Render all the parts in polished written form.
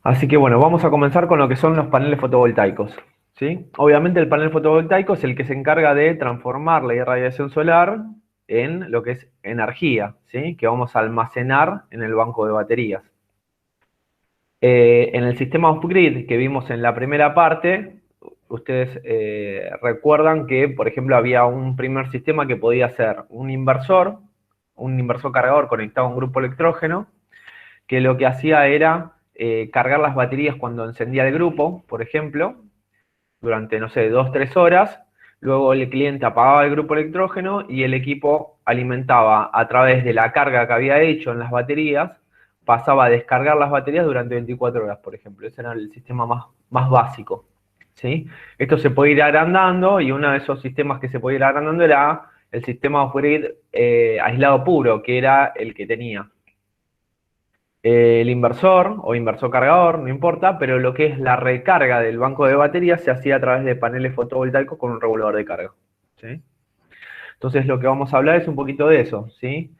Así que bueno, vamos a comenzar con lo que son los paneles fotovoltaicos, ¿sí? Obviamente el panel fotovoltaico es el que se encarga de transformar la irradiación solar en lo que es energía, ¿sí? Que vamos a almacenar en el banco de baterías. En el sistema off-grid que vimos en la primera parte, ustedes recuerdan que, por ejemplo, había un primer sistema que podía ser un inversor cargador conectado a un grupo electrógeno, que lo que hacía era cargar las baterías cuando encendía el grupo, por ejemplo, durante, no sé, 2-3 horas. Luego el cliente apagaba el grupo electrógeno y el equipo alimentaba a través de la carga que había hecho en las baterías, pasaba a descargar las baterías durante 24 horas, por ejemplo. Ese era el sistema más básico, ¿sí? Esto se puede ir agrandando y uno de esos sistemas que se puede ir agrandando era el sistema off-grid aislado puro, que era el que tenía el inversor o inversor cargador, no importa, pero lo que es la recarga del banco de baterías se hacía a través de paneles fotovoltaicos con un regulador de carga, ¿sí? Entonces lo que vamos a hablar es un poquito de eso, ¿sí?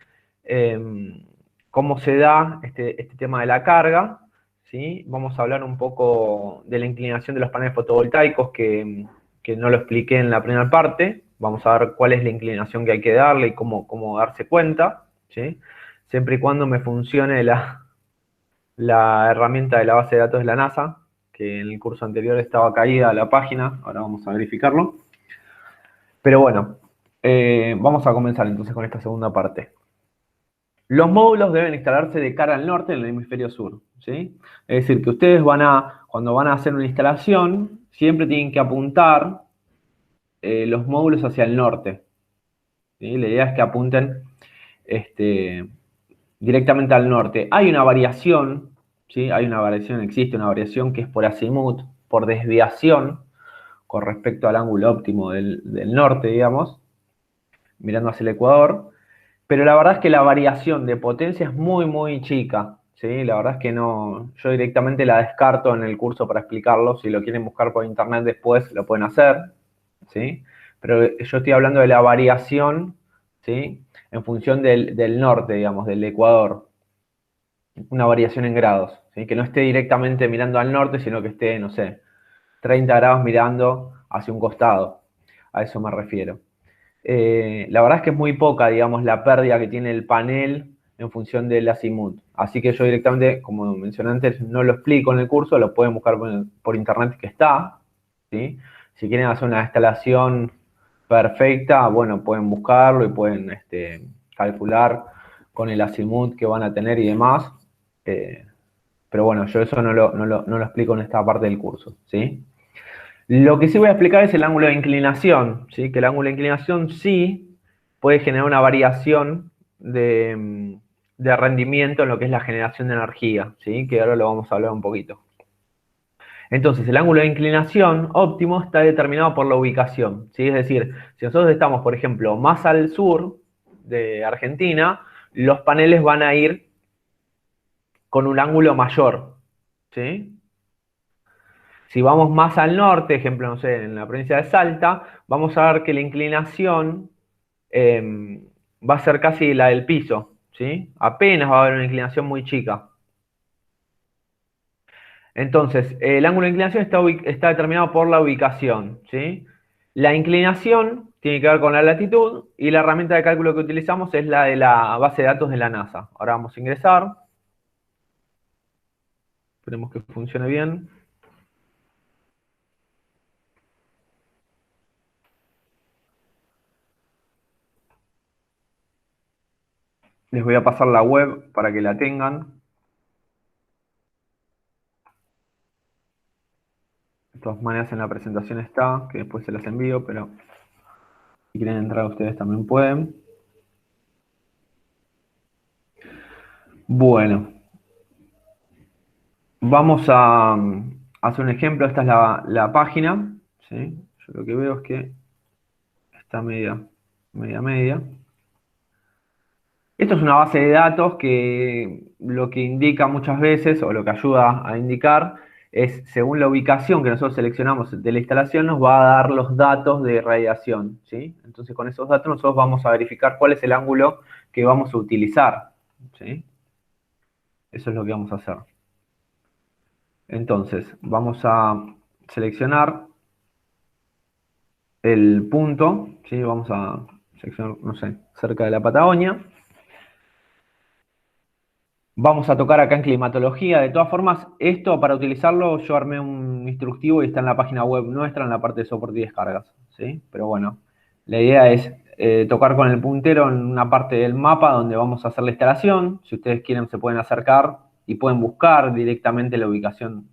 Cómo se da este tema de la carga, ¿sí? Vamos a hablar un poco de la inclinación de los paneles fotovoltaicos que no lo expliqué en la primera parte. Vamos a ver cuál es la inclinación que hay que darle y cómo darse cuenta, ¿sí? Siempre y cuando me funcione la herramienta de la base de datos de la NASA, que en el curso anterior estaba caída la página, ahora vamos a verificarlo. Pero bueno, vamos a comenzar entonces con esta segunda parte. Los módulos deben instalarse de cara al norte en el hemisferio sur, ¿sí? Es decir, que ustedes cuando van a hacer una instalación, siempre tienen que apuntar los módulos hacia el norte, ¿sí? La idea es que apunten directamente al norte. Hay una variación, ¿sí? Existe una variación que es por azimut, por desviación con respecto al ángulo óptimo del norte, digamos, mirando hacia el ecuador, pero la verdad es que la variación de potencia es muy chica, ¿sí? La verdad es que no, yo directamente la descarto en el curso para explicarlo. Si lo quieren buscar por internet después lo pueden hacer, ¿sí? Pero yo estoy hablando de la variación, ¿sí? En función del norte, digamos, del ecuador. Una variación en grados, ¿sí? Que no esté directamente mirando al norte, sino que esté, no sé, 30 grados mirando hacia un costado. A eso me refiero. La verdad es que es muy poca, digamos, la pérdida que tiene el panel en función del azimut. Así que yo directamente, como mencioné antes, no lo explico en el curso, lo pueden buscar por internet que está, ¿sí? Si quieren hacer una instalación perfecta, bueno, pueden buscarlo y pueden calcular con el azimut que van a tener y demás. Pero bueno, yo eso no lo explico en esta parte del curso, ¿sí? Lo que sí voy a explicar es el ángulo de inclinación, ¿sí? Que el ángulo de inclinación sí puede generar una variación de rendimiento en lo que es la generación de energía, ¿sí? Que ahora lo vamos a hablar un poquito. Entonces, el ángulo de inclinación óptimo está determinado por la ubicación, ¿sí? Es decir, si nosotros estamos, por ejemplo, más al sur de Argentina, los paneles van a ir con un ángulo mayor, ¿sí? Si vamos más al norte, ejemplo, no sé, en la provincia de Salta, vamos a ver que la inclinación va a ser casi la del piso, ¿sí? Apenas va a haber una inclinación muy chica. Entonces, el ángulo de inclinación está determinado por la ubicación, ¿sí? La inclinación tiene que ver con la latitud y la herramienta de cálculo que utilizamos es la de la base de datos de la NASA. Ahora vamos a ingresar. Esperemos que funcione bien. Les voy a pasar la web para que la tengan. De todas maneras en la presentación está, que después se las envío, pero si quieren entrar ustedes también pueden. Bueno, vamos a hacer un ejemplo. Esta es la página, ¿sí? Yo lo que veo es que está media. Esto es una base de datos que lo que indica muchas veces, o lo que ayuda a indicar, es según la ubicación que nosotros seleccionamos de la instalación, nos va a dar los datos de radiación, ¿sí? Entonces con esos datos nosotros vamos a verificar cuál es el ángulo que vamos a utilizar, ¿sí? Eso es lo que vamos a hacer. Entonces, vamos a seleccionar el punto, ¿sí? Vamos a seleccionar, no sé, cerca de la Patagonia. Vamos a tocar acá en climatología. De todas formas, esto para utilizarlo yo armé un instructivo y está en la página web nuestra, en la parte de soporte y descargas, ¿sí? Pero bueno, la idea es tocar con el puntero en una parte del mapa donde vamos a hacer la instalación. Si ustedes quieren se pueden acercar y pueden buscar directamente la ubicación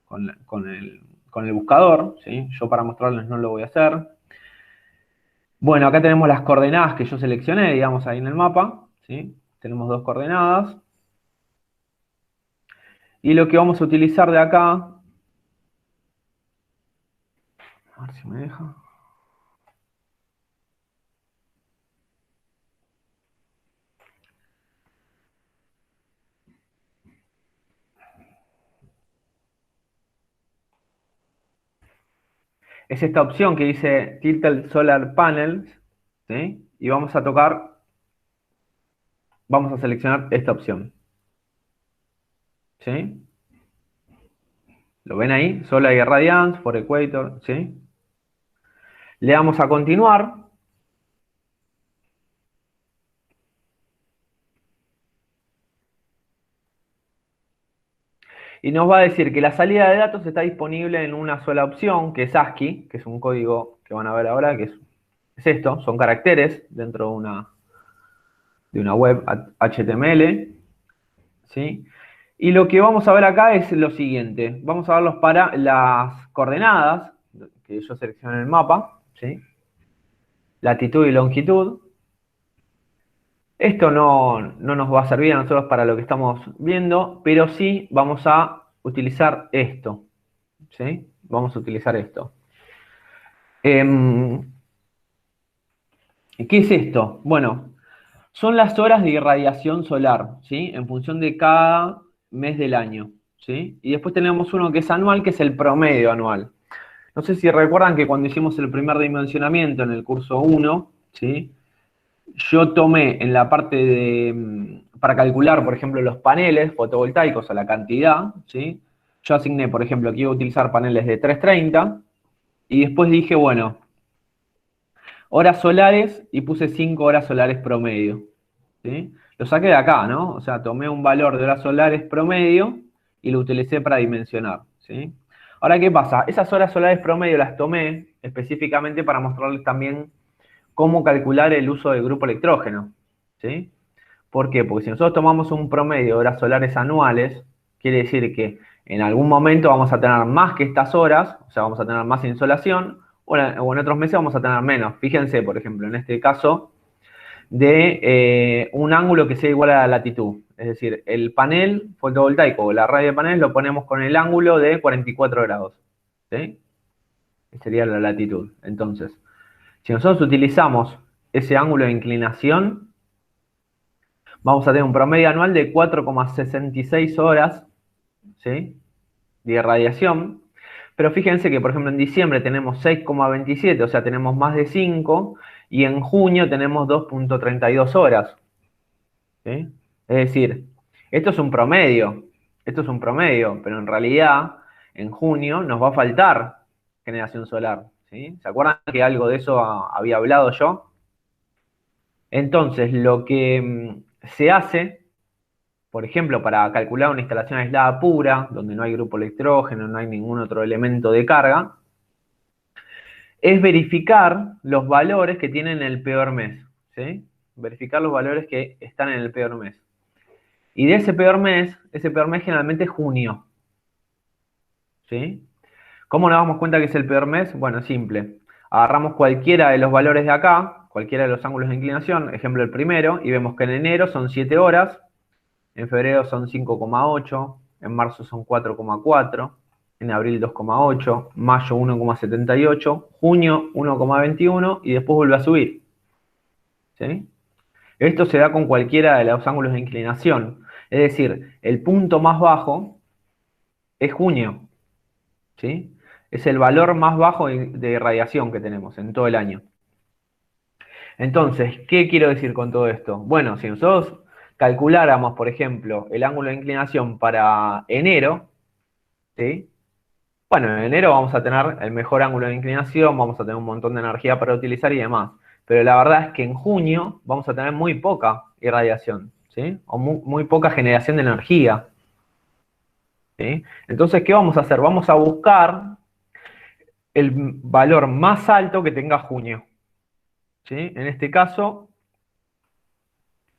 con el buscador, ¿sí? Yo para mostrarles no lo voy a hacer. Bueno, acá tenemos las coordenadas que yo seleccioné, digamos, ahí en el mapa, ¿sí? Tenemos dos coordenadas. Y lo que vamos a utilizar de acá, a ver si me deja, es esta opción que dice Tilted Solar Panels, ¿sí? Y vamos a tocar, vamos a seleccionar esta opción, ¿sí? ¿Lo ven ahí? Solar Irradiance for Equator, ¿sí? Le damos a continuar. Y nos va a decir que la salida de datos está disponible en una sola opción, que es ASCII, que es un código que van a ver ahora, que es esto, son caracteres dentro de una web HTML, ¿sí? Y lo que vamos a ver acá es lo siguiente. Vamos a ver las coordenadas que yo seleccioné en el mapa, ¿sí? Latitud y longitud. Esto no nos va a servir a nosotros para lo que estamos viendo, pero sí vamos a utilizar esto, ¿sí? Vamos a utilizar esto. ¿Qué es esto? Bueno, son las horas de irradiación solar, ¿sí? En función de cada mes del año, ¿sí? Y después tenemos uno que es anual, que es el promedio anual. No sé si recuerdan que cuando hicimos el primer dimensionamiento en el curso 1, ¿sí? Yo tomé en la parte para calcular, por ejemplo, los paneles fotovoltaicos o la cantidad, ¿sí? Yo asigné, por ejemplo, que iba a utilizar paneles de 330 y después dije, bueno, horas solares y puse 5 horas solares promedio, ¿sí? Lo saqué de acá, ¿no? O sea, tomé un valor de horas solares promedio y lo utilicé para dimensionar, ¿sí? Ahora, ¿qué pasa? Esas horas solares promedio las tomé específicamente para mostrarles también cómo calcular el uso del grupo electrógeno, ¿sí? ¿Por qué? Porque si nosotros tomamos un promedio de horas solares anuales, quiere decir que en algún momento vamos a tener más que estas horas, o sea, vamos a tener más insolación, o en otros meses vamos a tener menos. Fíjense, por ejemplo, en este caso, de un ángulo que sea igual a la latitud. Es decir, el panel fotovoltaico o la radio de panel lo ponemos con el ángulo de 44 grados, ¿sí? Esa sería la latitud. Entonces, si nosotros utilizamos ese ángulo de inclinación, vamos a tener un promedio anual de 4,66 horas, ¿sí?, de irradiación. Pero fíjense que, por ejemplo, en diciembre tenemos 6,27, o sea, tenemos más de 5, y en junio tenemos 2,32 horas, ¿sí? Es decir, esto es un promedio, pero en realidad en junio nos va a faltar generación solar, ¿sí? ¿Se acuerdan que algo de eso había hablado yo? Entonces, lo que se hace, por ejemplo, para calcular una instalación aislada pura, donde no hay grupo electrógeno, no hay ningún otro elemento de carga, es verificar los valores que tienen el peor mes, ¿sí? Verificar los valores que están en el peor mes. Y de ese peor mes generalmente es junio, ¿sí? ¿Cómo nos damos cuenta que es el peor mes? Bueno, simple. Agarramos cualquiera de los valores de acá, cualquiera de los ángulos de inclinación, ejemplo el primero, y vemos que en enero son 7 horas, en febrero son 5,8, en marzo son 4,4, en abril 2,8, mayo 1,78, junio 1,21 y después vuelve a subir, ¿sí? Esto se da con cualquiera de los ángulos de inclinación. Es decir, el punto más bajo es junio, ¿sí? Es el valor más bajo de radiación que tenemos en todo el año. Entonces, ¿qué quiero decir con todo esto? Bueno, si nosotros calculáramos, por ejemplo, el ángulo de inclinación para enero, ¿sí? Bueno, en enero vamos a tener el mejor ángulo de inclinación, vamos a tener un montón de energía para utilizar y demás. Pero la verdad es que en junio vamos a tener muy poca irradiación, ¿sí? O muy poca generación de energía, ¿sí? Entonces, ¿qué vamos a hacer? Vamos a buscar el valor más alto que tenga junio, ¿sí? En este caso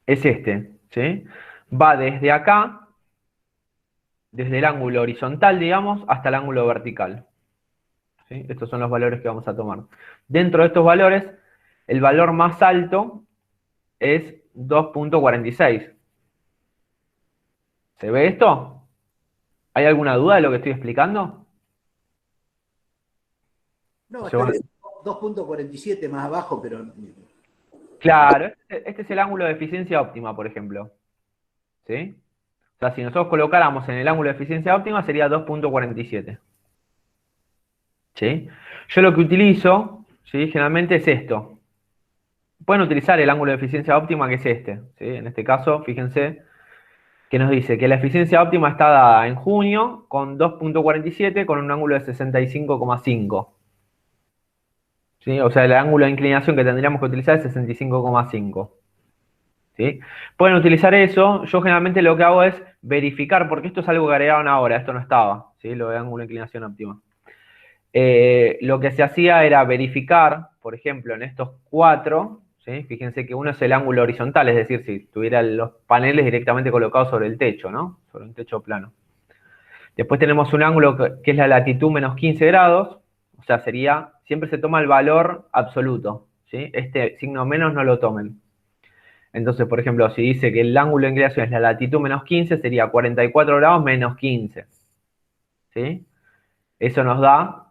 es este, ¿sí? Va desde acá, desde el ángulo horizontal, digamos, hasta el ángulo vertical, ¿sí? Estos son los valores que vamos a tomar. Dentro de estos valores, el valor más alto es 2.46. ¿Se ve esto? ¿Hay alguna duda de lo que estoy explicando? No, estoy viendo 2.47 más abajo, pero... Claro, este es el ángulo de eficiencia óptima, por ejemplo. ¿Sí? O sea, si nosotros colocáramos en el ángulo de eficiencia óptima sería 2.47. ¿Sí? Yo lo que utilizo, ¿sí? Generalmente es esto. Pueden utilizar el ángulo de eficiencia óptima que es este. ¿Sí? En este caso, fíjense que nos dice que la eficiencia óptima está dada en junio con 2.47 con un ángulo de 65,5. ¿Sí? O sea, el ángulo de inclinación que tendríamos que utilizar es 65,5. ¿Sí? Pueden utilizar eso. Yo generalmente lo que hago es verificar, porque esto es algo que agregaron ahora, esto no estaba, ¿sí? Lo de ángulo de inclinación óptima. Lo que se hacía era verificar, por ejemplo, en estos cuatro, ¿sí? Fíjense que uno es el ángulo horizontal, es decir, si tuviera los paneles directamente colocados sobre el techo, ¿no? Sobre un techo plano. Después tenemos un ángulo que es la latitud menos 15 grados, o sea, sería, siempre se toma el valor absoluto, ¿sí? Este signo menos no lo tomen. Entonces, por ejemplo, si dice que el ángulo de inclinación es la latitud menos 15, sería 44 grados menos 15, ¿sí? Eso nos da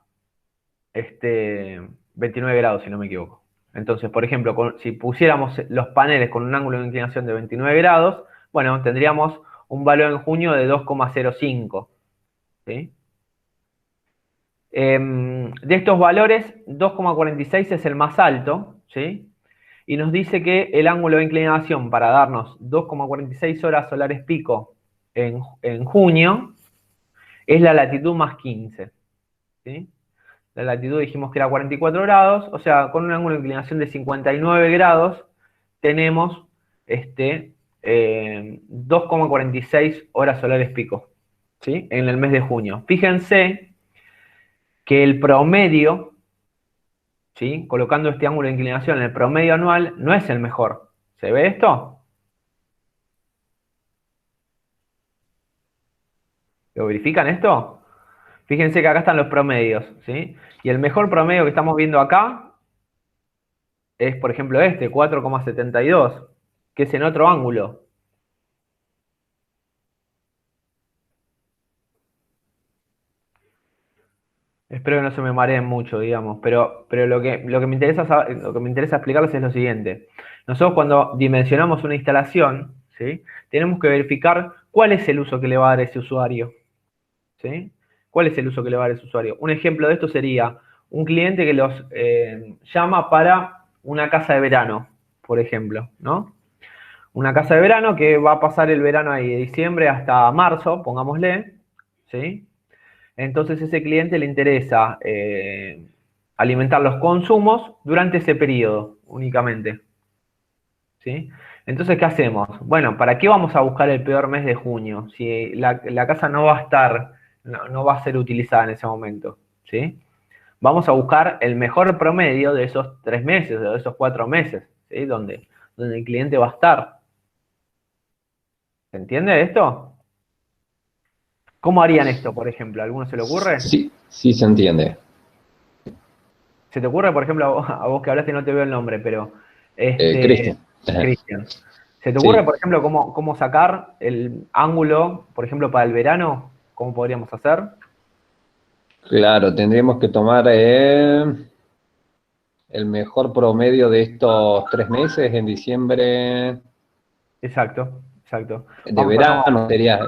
29 grados, si no me equivoco. Entonces, por ejemplo, si pusiéramos los paneles con un ángulo de inclinación de 29 grados, bueno, tendríamos un valor en junio de 2,05, ¿sí? De estos valores, 2,46 es el más alto, ¿sí? Y nos dice que el ángulo de inclinación para darnos 2,46 horas solares pico en junio es la latitud más 15, ¿sí? La latitud dijimos que era 44 grados, o sea, con un ángulo de inclinación de 59 grados tenemos 2,46 horas solares pico, ¿sí? En el mes de junio. Fíjense que el promedio, ¿sí? Colocando este ángulo de inclinación en el promedio anual, no es el mejor. ¿Se ve esto? ¿Lo verifican esto? Fíjense que acá están los promedios, ¿sí? Y el mejor promedio que estamos viendo acá es, por ejemplo, este, 4,72, que es en otro ángulo. Espero que no se me mareen mucho, digamos, pero lo que me interesa lo que me interesa explicarles es lo siguiente. Nosotros cuando dimensionamos una instalación, ¿sí? Tenemos que verificar cuál es el uso que le va a dar ese usuario, ¿sí? ¿Cuál es el uso que le va a dar ese usuario? Un ejemplo de esto sería un cliente que los llama para una casa de verano, por ejemplo, ¿no? Una casa de verano que va a pasar el verano ahí de diciembre hasta marzo, pongámosle, ¿sí? Entonces a ese cliente le interesa alimentar los consumos durante ese periodo únicamente, ¿sí? Entonces, ¿qué hacemos? Bueno, ¿para qué vamos a buscar el peor mes de junio? Si la casa no va a estar, no va a ser utilizada en ese momento, ¿sí? Vamos a buscar el mejor promedio de esos 3 meses, de esos 4 meses, ¿sí? Donde el cliente va a estar. ¿Se entiende esto? ¿Cómo harían esto, por ejemplo? ¿Alguno se le ocurre? Sí, sí se entiende. ¿Se te ocurre, por ejemplo, a vos que hablaste, no te veo el nombre, pero Cristian. Cristian, ¿se te ocurre, Sí, por ejemplo, cómo sacar el ángulo, por ejemplo, para el verano? ¿Cómo podríamos hacer? claro, tendríamos que tomar el mejor promedio de estos 3 meses en diciembre Exacto, exacto. de Vamos a tomar, verano, sería.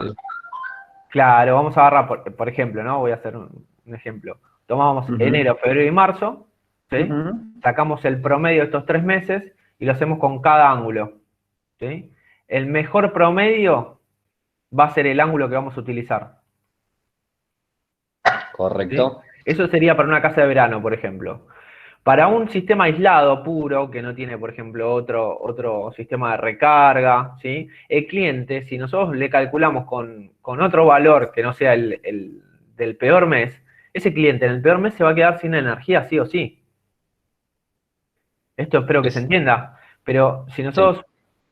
claro, vamos a agarrar, por ejemplo, ¿no? Voy a hacer un ejemplo. Tomamos Ujú, enero, febrero y marzo, ¿sí? ujú. Sacamos el promedio de estos 3 meses y lo hacemos con cada ángulo, ¿sí? El mejor promedio va a ser el ángulo que vamos a utilizar. Correcto. ¿Sí? Eso sería para una casa de verano, por ejemplo. Para un sistema aislado, puro, que no tiene, por ejemplo, otro sistema de recarga, ¿sí? El cliente, si nosotros le calculamos con otro valor que no sea el del peor mes, ese cliente en el peor mes se va a quedar sin energía sí o sí. Esto espero que se Es, entienda. Pero si sí. nosotros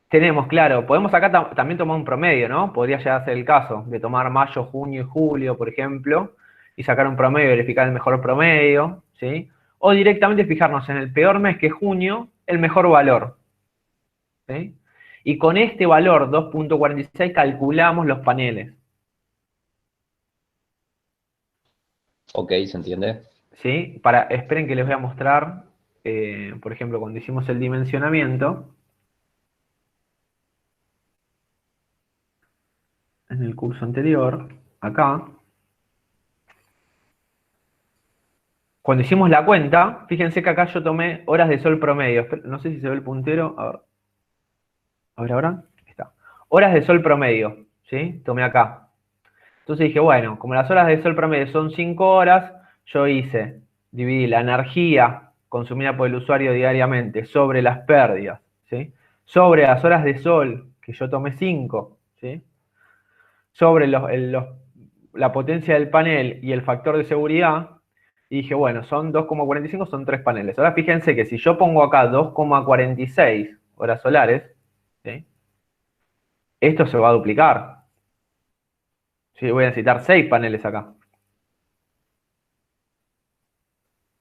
tenemos, claro, podemos acá también tomar un promedio, ¿no? Podría llegar a ser el caso de tomar mayo, junio y julio, por ejemplo, y sacar un promedio, verificar el mejor promedio, ¿sí? O directamente fijarnos en el peor mes que es junio, el mejor valor, ¿sí? Y con este valor 2.46 calculamos los paneles, Ok, ¿se entiende? ¿sí? Esperen que les voy a mostrar, por ejemplo, cuando hicimos el dimensionamiento, en el curso anterior, acá, cuando hicimos la cuenta, fíjense que acá yo tomé horas de sol promedio. No sé si se ve el puntero. A ver ahora. Ahí está. Horas de sol promedio, ¿sí? Tomé acá. Entonces dije, bueno, como las horas de sol promedio son 5 horas, yo dividí la energía consumida por el usuario diariamente sobre las pérdidas, ¿sí? Sobre las horas de sol, que yo tomé 5, ¿sí? Sobre la potencia del panel y el factor de seguridad, y dije, bueno, son 2,45, son 3 paneles. Ahora fíjense que si yo pongo acá 2,46 horas solares, ¿sí? Esto se va a duplicar. ¿Sí? Voy a necesitar 6 paneles acá.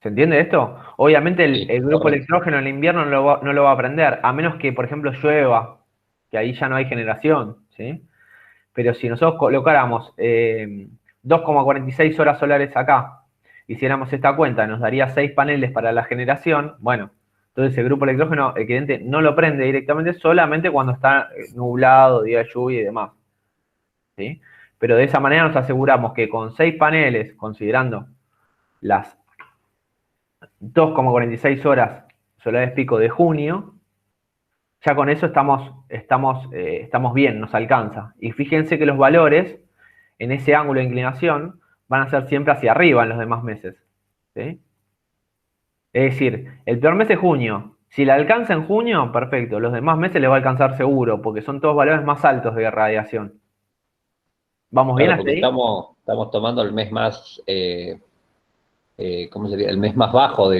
¿Se entiende esto? Obviamente Sí, el grupo correcto. electrógeno en el invierno no lo va a prender, a menos que, por ejemplo, llueva, que ahí ya no hay generación, ¿sí? Pero si nosotros colocáramos 2,46 horas solares acá, hiciéramos esta cuenta, nos daría 6 paneles para la generación, bueno, entonces el grupo electrógeno, el cliente no lo prende directamente, solamente cuando está nublado, día de lluvia y demás, ¿sí? Pero de esa manera nos aseguramos que con 6 paneles, considerando las 2,46 horas solares pico de junio, ya con eso estamos bien, nos alcanza. Y fíjense que los valores en ese ángulo de inclinación van a ser siempre hacia arriba en los demás meses, ¿sí? Es decir, el peor mes es junio. Si le alcanza en junio, perfecto. Los demás meses le va a alcanzar seguro, porque son todos valores más altos de radiación. ¿Vamos bien Claro, hasta porque ahí? estamos tomando el mes más, ¿cómo sería? El mes más bajo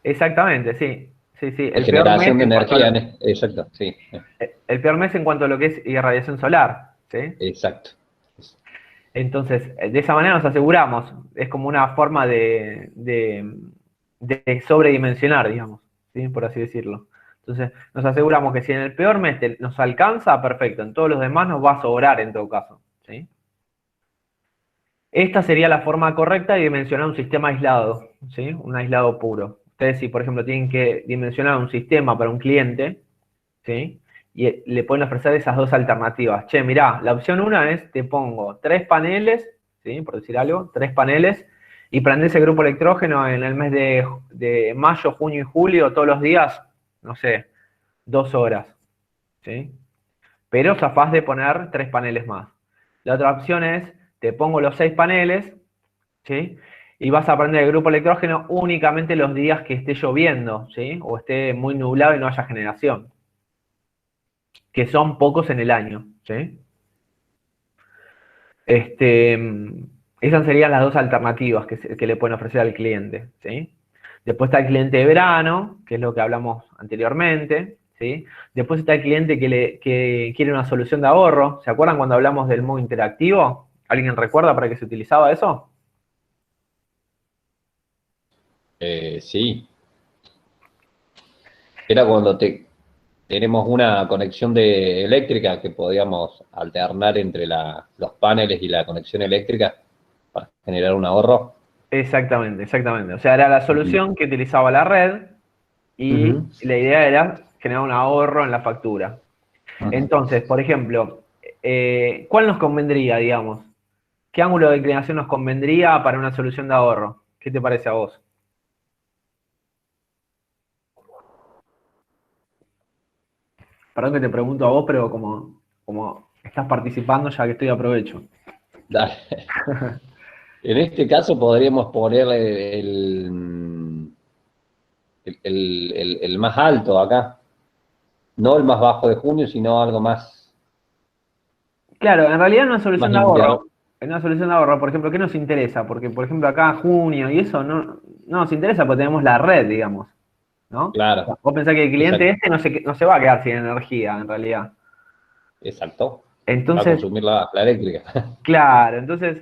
Exactamente, sí. Sí, sí. de El peor mes generación de en cuanto a energía. Exacto, sí, el peor mes en cuanto a lo que es irradiación solar, ¿sí? exacto. Entonces, de esa manera nos aseguramos, es como una forma de sobredimensionar, digamos, ¿sí? Por así decirlo. Entonces, nos aseguramos que si en el peor mes nos alcanza, perfecto, en todos los demás nos va a sobrar en todo caso, ¿sí? Esta sería la forma correcta de dimensionar un sistema aislado, ¿sí? Un aislado puro. Ustedes, si por ejemplo tienen que dimensionar un sistema para un cliente, ¿sí? Y le pueden ofrecer esas dos alternativas. Che, mirá, la opción una es, te pongo 3 paneles, ¿sí? Por decir algo, 3 paneles, y prendés el grupo electrógeno en el mes de mayo, junio y julio, todos los días, no sé, 2 horas, ¿sí? Pero capaz de poner 3 paneles más. La otra opción es, te pongo los 6 paneles, ¿sí? Y vas a prender el grupo electrógeno únicamente los días que esté lloviendo, ¿sí? O esté muy nublado y no haya generación, que son pocos en el año, ¿sí? Este, esas serían las dos alternativas que le pueden ofrecer al cliente, ¿sí? Después está el cliente de verano, que es lo que hablamos anteriormente, ¿sí? Después está el cliente que quiere una solución de ahorro. ¿Se acuerdan cuando hablamos del modo interactivo? ¿Alguien recuerda para qué se utilizaba eso? Sí, era cuando tenemos una conexión eléctrica que podíamos alternar entre los paneles y la conexión eléctrica para generar un ahorro. Exactamente, exactamente. O sea, era la Ujú. solución que utilizaba la red y Ujú. la idea era generar un ahorro en la factura. Ujú. Entonces, por ejemplo, ¿cuál nos convendría, digamos? ¿Qué ángulo de inclinación nos convendría para una solución de ahorro? ¿Qué te parece a vos? Perdón que te pregunto a vos, pero como estás participando, ya que estoy aprovecho. Dale. En este caso podríamos poner el más alto acá. No el más bajo de junio, sino algo más, Claro, en realidad una más solución de ahorro. invierno. En una solución de ahorro, por ejemplo, ¿qué nos interesa? Porque, por ejemplo, acá junio y eso no nos interesa porque tenemos la red, digamos, ¿no? O sea, Claro, vos pensás que el cliente exacto. este no se va a quedar sin energía, en realidad. Exacto. Va a Entonces, consumir la eléctrica. claro, entonces,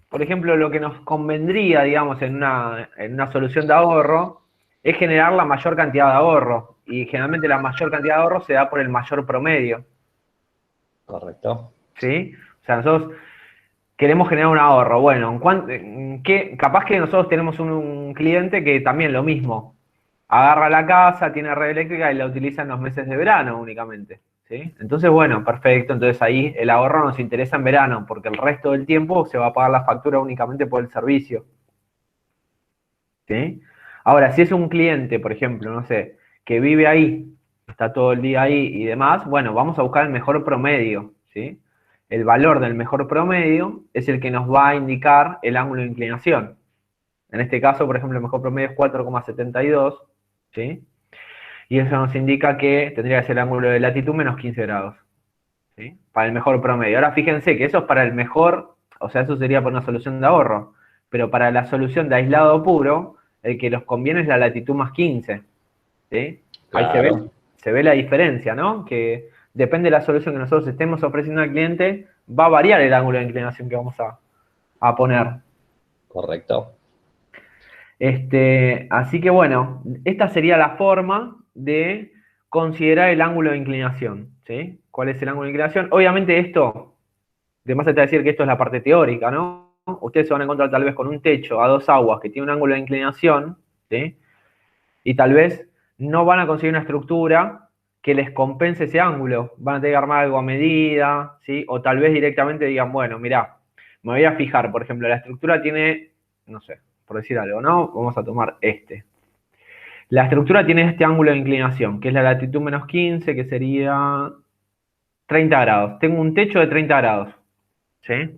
por ejemplo, lo que nos convendría, digamos, en una solución de ahorro es generar la mayor cantidad de ahorro. Y generalmente la mayor cantidad de ahorro se da por el mayor promedio, Correcto. ¿sí? O sea, nosotros queremos generar un ahorro. Bueno, capaz que nosotros tenemos un cliente que también lo mismo. Agarra la casa, tiene red eléctrica y la utiliza en los meses de verano únicamente. ¿Sí? Entonces, bueno, perfecto. Entonces ahí el ahorro nos interesa en verano, porque el resto del tiempo se va a pagar la factura únicamente por el servicio. ¿Sí? Ahora, si es un cliente, por ejemplo, no sé, que vive ahí, está todo el día ahí y demás, bueno, vamos a buscar el mejor promedio, ¿sí? El valor del mejor promedio es el que nos va a indicar el ángulo de inclinación. En este caso, por ejemplo, el mejor promedio es 4,72, ¿sí? Y eso nos indica que tendría que ser el ángulo de latitud menos 15 grados, ¿sí? Para el mejor promedio. Ahora fíjense que eso es para el mejor, o sea, eso sería para una solución de ahorro, pero para la solución de aislado puro, el que nos conviene es la latitud más 15, ¿sí? Ahí Claro, se ve la diferencia, ¿no? Que depende de la solución que nosotros estemos ofreciendo al cliente, va a variar el ángulo de inclinación que vamos a poner. correcto. Así que bueno, esta sería la forma de considerar el ángulo de inclinación, ¿sí? ¿Cuál es el ángulo de inclinación? Obviamente esto, además de decir que esto es la parte teórica, ¿no? Ustedes se van a encontrar tal vez con un techo a dos aguas que tiene un ángulo de inclinación, ¿sí? Y tal vez no van a conseguir una estructura que les compense ese ángulo. Van a tener que armar algo a medida, ¿sí? O tal vez directamente digan, bueno, mirá, me voy a fijar, por ejemplo, la estructura tiene, no sé, por decir algo, ¿no? Vamos a tomar este. La estructura tiene este ángulo de inclinación, que es la latitud menos 15, que sería 30 grados. Tengo un techo de 30 grados, ¿sí?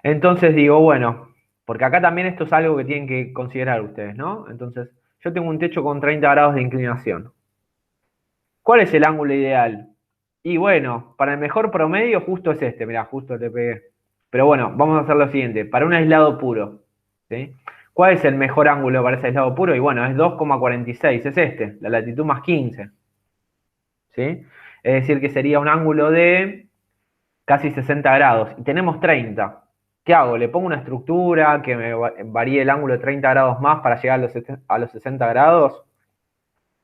Entonces digo, bueno, porque acá también esto es algo que tienen que considerar ustedes, ¿no? Entonces, yo tengo un techo con 30 grados de inclinación. ¿Cuál es el ángulo ideal? Y bueno, para el mejor promedio justo es este, mirá, justo le pegué. Pero bueno, vamos a hacer lo siguiente, para un aislado puro, ¿sí? ¿Cuál es el mejor ángulo para ese aislado puro? Y bueno, es 2,46, es este, la latitud más 15, ¿sí? Es decir, que sería un ángulo de casi 60 grados. Y tenemos 30. ¿Qué hago? ¿Le pongo una estructura que me varíe el ángulo de 30 grados más para llegar a los 60 grados?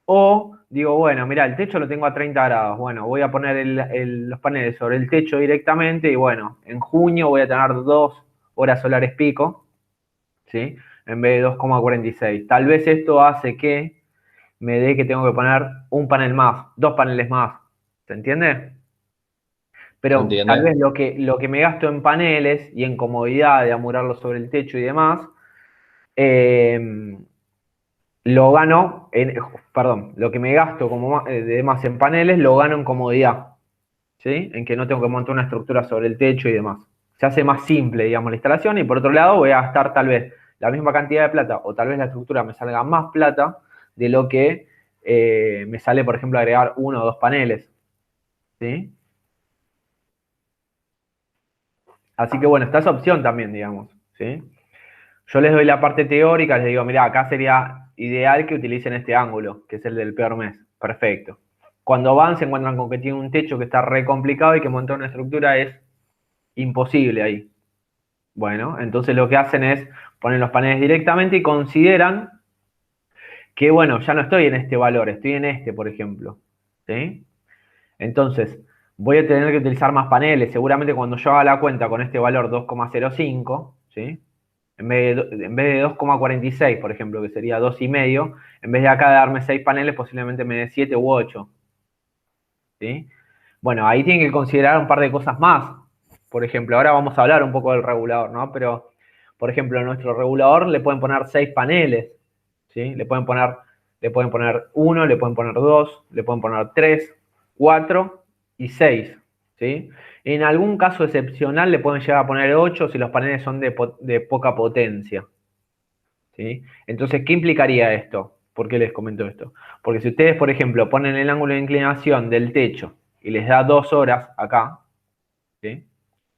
O digo, bueno, mira, el techo lo tengo a 30 grados. Bueno, voy a poner los paneles sobre el techo directamente y bueno, en junio voy a tener 2 horas solares pico, ¿sí? En vez de 2,46. Tal vez esto hace que me dé que tengo que poner un panel más, 2 paneles más. ¿Se entiende? ¿Se Pero tal entiende? vez lo que me gasto en paneles y en comodidad de amurarlo sobre el techo y demás, eh, lo gano, perdón, lo que me gasto como de más en paneles, lo gano en comodidad, ¿sí? En que no tengo que montar una estructura sobre el techo y demás. Se hace más simple, digamos, la instalación y por otro lado voy a gastar tal vez la misma cantidad de plata o tal vez la estructura me salga más plata de lo que me sale, por ejemplo, agregar 1 o 2 paneles, ¿sí? Así que bueno, está esa opción también, digamos, ¿sí? Yo les doy la parte teórica, les digo, mira, acá sería ideal que utilicen este ángulo, que es el del peor mes. Perfecto. Cuando van se encuentran con que tiene un techo que está re complicado y que montar una estructura es imposible ahí. Bueno, entonces lo que hacen es poner los paneles directamente y consideran que, bueno, ya no estoy en este valor, estoy en este, por ejemplo. ¿Sí? Entonces, voy a tener que utilizar más paneles. Seguramente cuando yo haga la cuenta con este valor 2,05, ¿sí? En vez de 2,46, por ejemplo, que sería 2,5, en vez de acá darme 6 paneles, posiblemente me dé 7 u 8. ¿Sí? Bueno, ahí tienen que considerar un par de cosas más. Por ejemplo, ahora vamos a hablar un poco del regulador, ¿no? Pero, por ejemplo, a nuestro regulador le pueden poner 6 paneles, ¿sí? Le pueden poner 1, le pueden poner 2, le pueden poner 3, 4 y 6. ¿sí? En algún caso excepcional le pueden llegar a poner 8 si los paneles son de poca potencia, ¿sí? Entonces, ¿qué implicaría esto? ¿Por qué les comento esto? Porque si ustedes, por ejemplo, ponen el ángulo de inclinación del techo y les da 2 horas acá, ¿sí?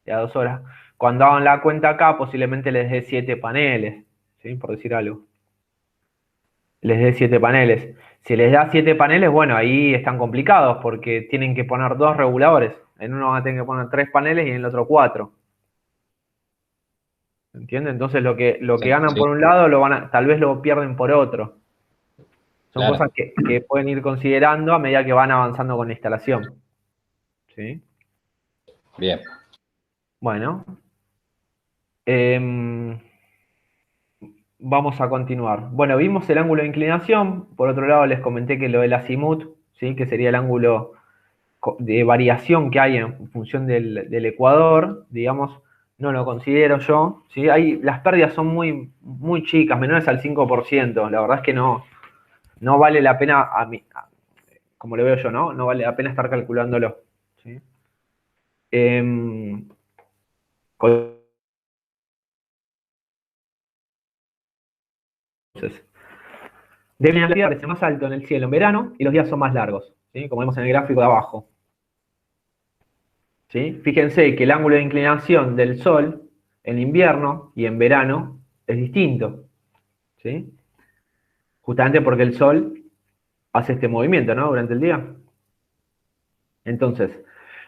Ya 2 horas. Cuando hagan la cuenta acá, posiblemente les dé 7 paneles, ¿sí? Por decir algo. Les dé 7 paneles. Si les da 7 paneles, bueno, ahí están complicados porque tienen que poner 2 reguladores. En uno van a tener que poner 3 paneles y en el otro 4. ¿Entienden? Entonces lo que ganan Sí, por un lado, tal vez lo pierden por otro. Son claro. cosas que pueden ir considerando a medida que van avanzando con la instalación. ¿Sí? Bien. Bueno. Vamos a continuar. Bueno, vimos el ángulo de inclinación. Por otro lado, les comenté que lo del azimut, ¿sí? Que sería el ángulo de variación que hay en función del ecuador, digamos, no lo considero yo. ¿Sí? Las pérdidas son muy, muy chicas, menores al 5%. La verdad es que no vale la pena, como lo veo yo, ¿no? No vale la pena estar calculándolo. ¿Sí? Entonces, debe parece más alto en el cielo en verano y los días son más largos, ¿sí? Como vemos en el gráfico de abajo. ¿Sí? Fíjense que el ángulo de inclinación del Sol en invierno y en verano es distinto, ¿sí? Justamente porque el Sol hace este movimiento, ¿no? Durante el día. Entonces,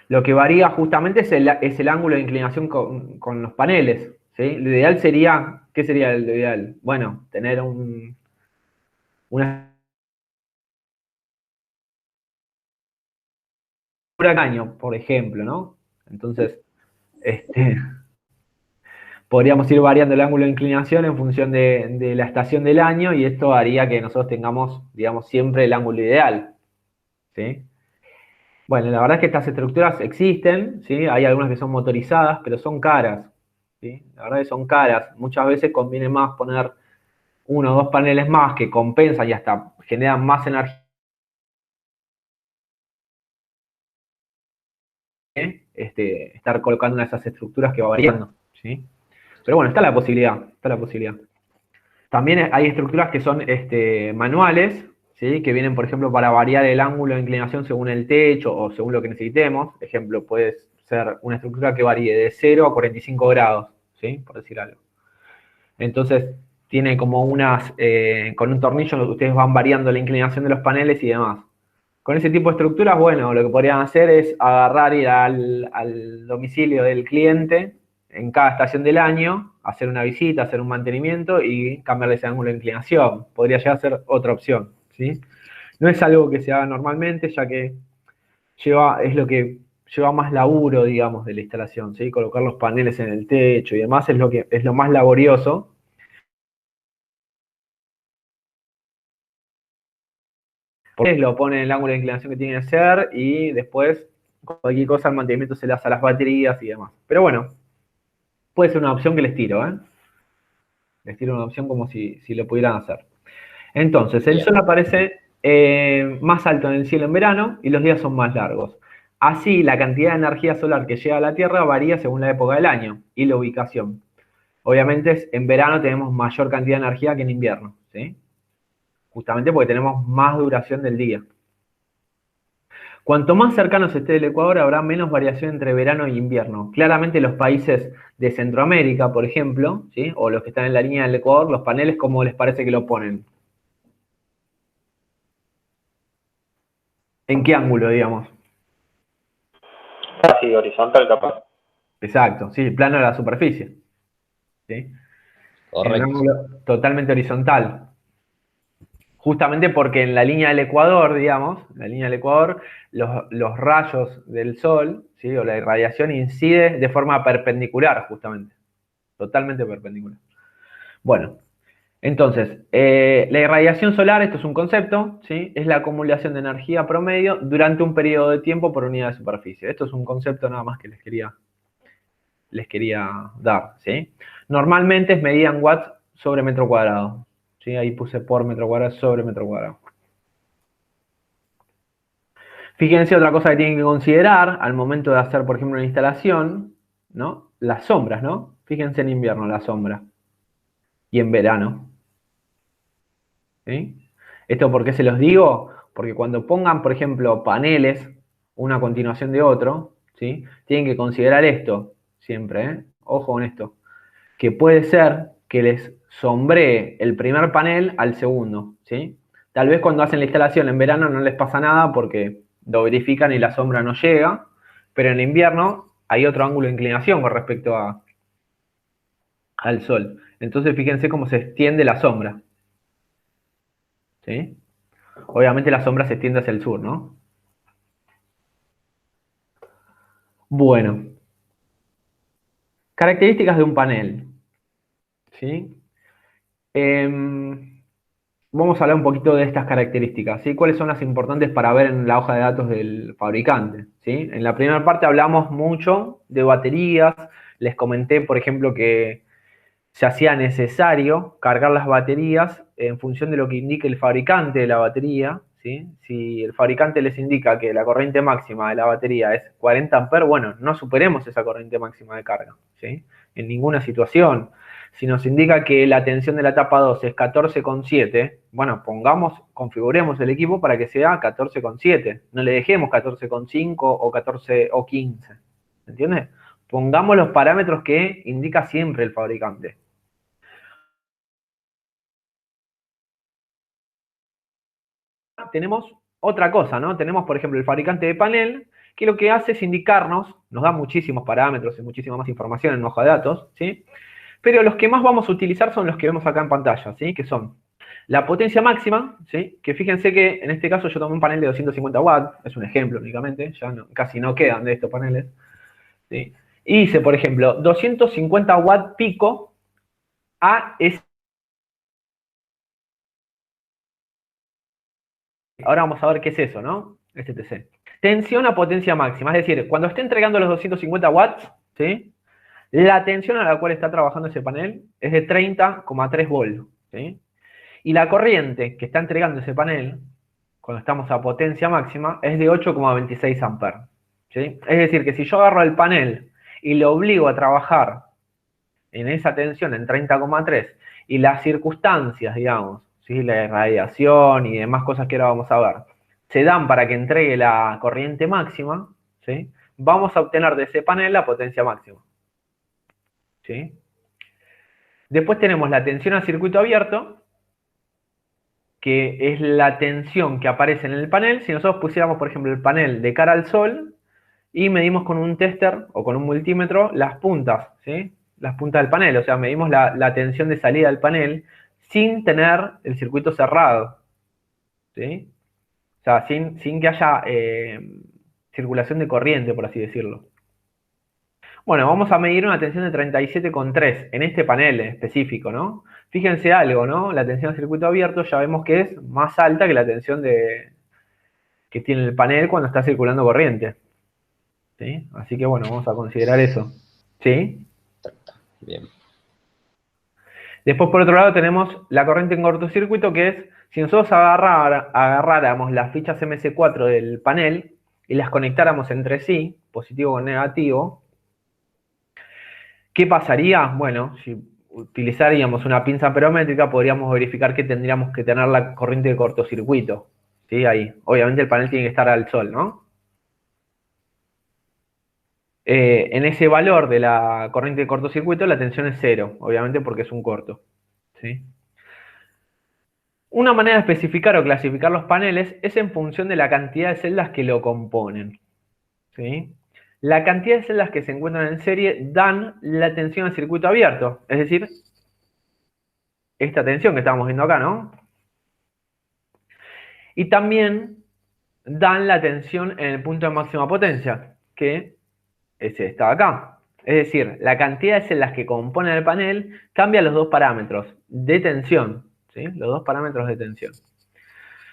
lo que varía justamente es el ángulo de inclinación con los paneles, ¿sí? Lo ideal sería, ¿qué sería lo ideal? Bueno, tener una año, por ejemplo, ¿no? Entonces, podríamos ir variando el ángulo de inclinación en función de la estación del año y esto haría que nosotros tengamos, digamos, siempre el ángulo ideal, ¿sí? Bueno, la verdad es que estas estructuras existen, ¿sí? Hay algunas que son motorizadas, pero son caras, ¿sí? La verdad es que son caras. Muchas veces conviene más poner uno o dos paneles más que compensan y hasta generan más energía, estar colocando una de esas estructuras que va variando, ¿sí? Pero bueno, está la posibilidad, está la posibilidad. También hay estructuras que son manuales, ¿sí? Que vienen, por ejemplo, para variar el ángulo de inclinación según el techo o según lo que necesitemos. Ejemplo, puede ser una estructura que varíe de 0 a 45 grados, ¿sí? Por decir algo. Entonces, tiene como con un tornillo ustedes van variando la inclinación de los paneles y demás. Con ese tipo de estructuras, bueno, lo que podrían hacer es agarrar, ir al domicilio del cliente en cada estación del año, hacer una visita, hacer un mantenimiento y cambiarle ese ángulo de inclinación. Podría llegar a ser otra opción, ¿sí? No es algo que se haga normalmente, ya que es lo que lleva más laburo, digamos, de la instalación, ¿sí? Colocar los paneles en el techo y demás es lo más laborioso. Porque lo pone en el ángulo de inclinación que tiene que ser y después cualquier cosa el mantenimiento se le hace a las baterías y demás. Pero bueno, puede ser una opción que les tiro, ¿eh? Les tiro una opción como si lo pudieran hacer. Entonces, el Bien. sol aparece más alto en el cielo en verano y los días son más largos. Así, la cantidad de energía solar que llega a la Tierra varía según la época del año y la ubicación. Obviamente, en verano tenemos mayor cantidad de energía que en invierno, ¿sí? Justamente porque tenemos más duración del día. Cuanto más cercanos esté el Ecuador, habrá menos variación entre verano e invierno. Claramente los países de Centroamérica, por ejemplo, ¿sí? O los que están en la línea del Ecuador, los paneles, ¿cómo les parece que lo ponen? ¿En qué ángulo, digamos? Casi horizontal, capaz. Exacto, sí, plano de la superficie, ¿sí? En un Correcto. ángulo totalmente horizontal. Justamente porque en la línea del Ecuador, digamos, la línea del Ecuador, los rayos del sol, ¿sí? O la irradiación incide de forma perpendicular, justamente. Totalmente perpendicular. Bueno, entonces, la irradiación solar, esto es un concepto, ¿sí? Es la acumulación de energía promedio durante un periodo de tiempo por unidad de superficie. Esto es un concepto nada más que les quería dar, ¿sí? Normalmente es medida en watts sobre metro cuadrado, ¿sí? Ahí puse por metro cuadrado sobre metro cuadrado. Fíjense otra cosa que tienen que considerar al momento de hacer, por ejemplo, una instalación, ¿no? Las sombras, ¿no? Fíjense en invierno la sombra y en verano. ¿Sí? ¿Esto por qué se los digo? Porque cuando pongan, por ejemplo, paneles, una a continuación de otro, ¿sí? Tienen que considerar esto siempre, ¿eh? Ojo con esto. Que puede ser que les sombree el primer panel al segundo, ¿sí? Tal vez cuando hacen la instalación en verano no les pasa nada porque lo verifican y la sombra no llega, pero en invierno hay otro ángulo de inclinación con respecto al sol. Entonces fíjense cómo se extiende la sombra, ¿sí? Obviamente la sombra se extiende hacia el sur, ¿no? Bueno, características de un panel, ¿sí? Vamos a hablar un poquito de estas características, ¿sí? ¿Cuáles son las importantes para ver en la hoja de datos del fabricante? ¿Sí? En la primera parte hablamos mucho de baterías, les comenté, por ejemplo, que se hacía necesario cargar las baterías en función de lo que indique el fabricante de la batería, ¿sí? Si el fabricante les indica que la corriente máxima de la batería es 40 amperes, bueno, no superemos esa corriente máxima de carga, ¿sí? En ninguna situación. Si nos indica que la tensión de la etapa 2 es 14,7, bueno, configuremos el equipo para que sea 14,7. No le dejemos 14,5 o 14 o 15. ¿Entiendes? Pongamos los parámetros que indica siempre el fabricante. Tenemos otra cosa, ¿no? Tenemos, por ejemplo, el fabricante de panel, que lo que hace es indicarnos, nos da muchísimos parámetros y muchísima más información en una hoja de datos, ¿sí? Pero los que más vamos a utilizar son los que vemos acá en pantalla, ¿sí? Que son la potencia máxima, ¿sí? Que fíjense que en este caso yo tomé un panel de 250 watts, es un ejemplo únicamente, ya casi no quedan de estos paneles, ¿sí? Y dice, por ejemplo, 250 watts pico AS. Ahora vamos a ver qué es eso, ¿no? STC. Tensión a potencia máxima, es decir, cuando esté entregando los 250 watts, ¿sí? La tensión a la cual está trabajando ese panel es de 30,3 volts, ¿sí? Y la corriente que está entregando ese panel, cuando estamos a potencia máxima, es de 8,26 amperes, ¿sí? Es decir, que si yo agarro el panel y lo obligo a trabajar en esa tensión en 30,3 y las circunstancias, digamos, ¿sí? La irradiación y demás cosas que ahora vamos a ver, se dan para que entregue la corriente máxima, ¿sí? Vamos a obtener de ese panel la potencia máxima, ¿sí? Después tenemos la tensión a circuito abierto, que es la tensión que aparece en el panel. Si nosotros pusiéramos, por ejemplo, el panel de cara al sol y medimos con un tester o con un multímetro las puntas, ¿sí? Las puntas del panel, o sea, medimos la tensión de salida del panel sin tener el circuito cerrado, ¿sí? O sea, sin que haya circulación de corriente, por así decirlo. Bueno, vamos a medir una tensión de 37,3 en este panel específico, ¿no? Fíjense algo, ¿no? La tensión a circuito abierto ya vemos que es más alta que la tensión que tiene el panel cuando está circulando corriente, ¿sí? Así que bueno, vamos a considerar eso, ¿sí? Bien. Después, por otro lado, tenemos la corriente en cortocircuito, que es, si nosotros agarráramos las fichas MS4 del panel y las conectáramos entre sí, positivo con negativo, ¿qué pasaría? Bueno, si utilizaríamos una pinza amperométrica, podríamos verificar que tendríamos que tener la corriente de cortocircuito, ¿sí? Ahí. Obviamente el panel tiene que estar al sol, ¿no? En ese valor de la corriente de cortocircuito, la tensión es cero, obviamente porque es un corto, ¿sí? Una manera de especificar o clasificar los paneles es en función de la cantidad de celdas que lo componen, ¿sí? La cantidad de celdas que se encuentran en serie dan la tensión al circuito abierto, es decir, esta tensión que estamos viendo acá, ¿no? Y también dan la tensión en el punto de máxima potencia, que es esta de acá. Es decir, la cantidad de celdas que componen el panel cambia los dos parámetros de tensión, ¿sí? Los dos parámetros de tensión.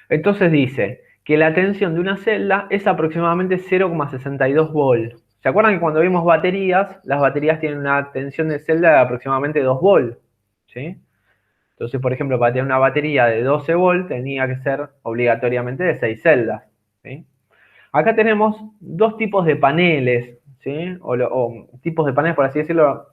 Entonces dice que la tensión de una celda es aproximadamente 0,62 volts. ¿Se acuerdan que cuando vimos baterías, las baterías tienen una tensión de celda de aproximadamente 2 volts? ¿Sí? Entonces, por ejemplo, para tener una batería de 12 volts tenía que ser obligatoriamente de 6 celdas, ¿sí? Acá tenemos dos tipos de paneles, ¿sí? O tipos de paneles, por así decirlo,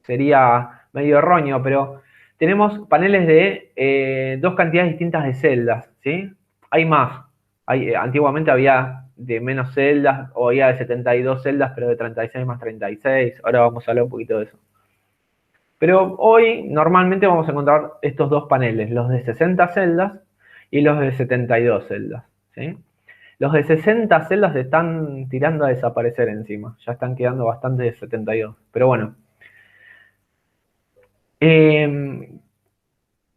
sería medio erróneo, pero tenemos paneles de dos cantidades distintas de celdas, ¿sí? Hay más. Antiguamente había de menos celdas, o había de 72 celdas, pero de 36 más 36. Ahora vamos a hablar un poquito de eso. Pero hoy normalmente vamos a encontrar estos dos paneles, los de 60 celdas y los de 72 celdas, ¿sí? Los de 60 celdas están tirando a desaparecer encima. Ya están quedando bastante de 72. Pero bueno.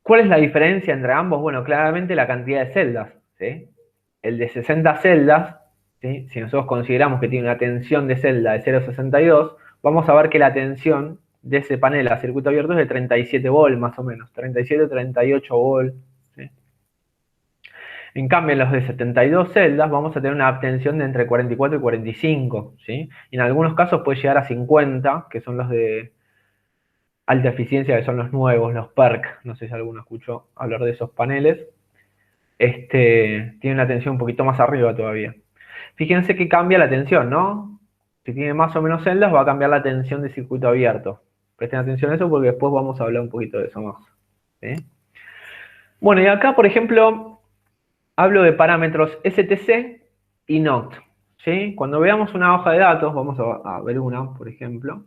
¿Cuál es la diferencia entre ambos? Bueno, claramente la cantidad de celdas, ¿sí? El de 60 celdas, ¿sí? Si nosotros consideramos que tiene una tensión de celda de 0,62, vamos a ver que la tensión de ese panel a circuito abierto es de 37 volts más o menos, 37, 38 volts. ¿Sí? En cambio, en los de 72 celdas vamos a tener una tensión de entre 44 y 45, ¿sí? Y en algunos casos puede llegar a 50, que son los de alta eficiencia, que son los nuevos, los PERC. No sé si alguno escuchó hablar de esos paneles. Tiene una tensión un poquito más arriba todavía. Fíjense que cambia la tensión, ¿no? Si tiene más o menos celdas, va a cambiar la tensión de circuito abierto. Presten atención a eso porque después vamos a hablar un poquito de eso más. ¿Sí? Bueno, y acá, por ejemplo, hablo de parámetros STC y NOT. ¿Sí? Cuando veamos una hoja de datos, vamos a ver una, por ejemplo.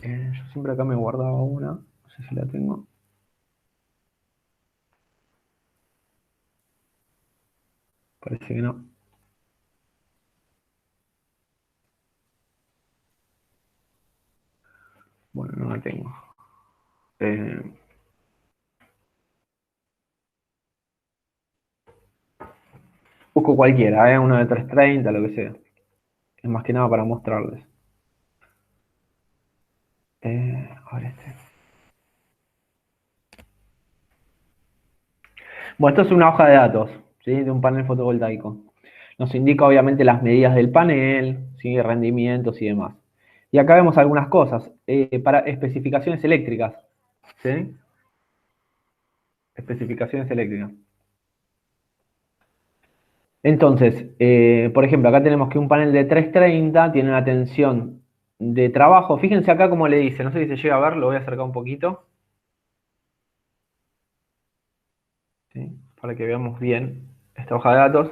Yo siempre acá me guardaba una, no sé si la tengo. Parece que no. Bueno, no la tengo. Busco cualquiera, uno de 330, lo que sea. Es más que nada para mostrarles. A ver este. Bueno, esto es una hoja de datos, ¿sí? De un panel fotovoltaico. Nos indica obviamente las medidas del panel, ¿sí? Rendimientos y demás. Y acá vemos algunas cosas. Para especificaciones eléctricas, ¿sí? Especificaciones eléctricas. Entonces, por ejemplo, acá tenemos que un panel de 330 tiene una tensión de trabajo. Fíjense acá cómo le dice, no sé si se llega a ver, lo voy a acercar un poquito. ¿Sí? Para que veamos bien esta hoja de datos.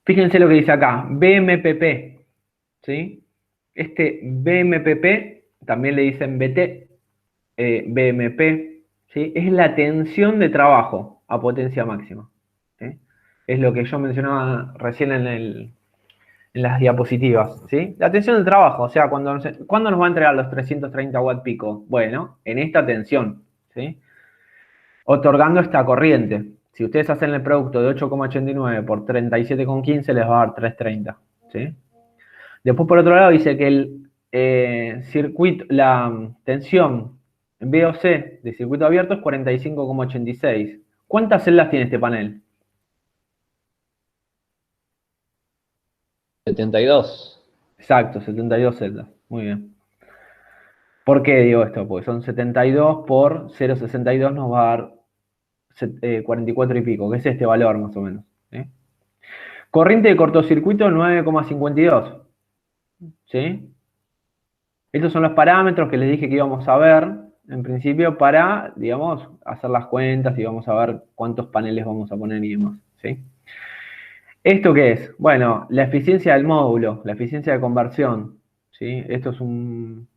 Fíjense lo que dice acá, BMPP, ¿sí? Este BMPP, también le dicen BT, BMP, ¿sí? Es la tensión de trabajo a potencia máxima, ¿sí? Es lo que yo mencionaba recién en las diapositivas, ¿sí? La tensión de trabajo, o sea, ¿cuándo nos va a entregar los 330 watt pico? Bueno, en esta tensión, ¿sí? Otorgando esta corriente. Si ustedes hacen el producto de 8,89 por 37,15 les va a dar 330, ¿sí? Después, por otro lado, dice que el circuito, la tensión VOC de circuito abierto es 45,86. ¿Cuántas celdas tiene este panel? 72. Exacto, 72 celdas. Muy bien. ¿Por qué digo esto? Porque son 72 por 0,62 nos va a dar 44 y pico, que es este valor más o menos. ¿Sí? Corriente de cortocircuito 9,52. ¿Sí? Estos son los parámetros que les dije que íbamos a ver en principio para, digamos, hacer las cuentas y vamos a ver cuántos paneles vamos a poner y demás. ¿Sí? ¿Esto qué es? Bueno, la eficiencia del módulo, la eficiencia de conversión. ¿Sí? Esto es un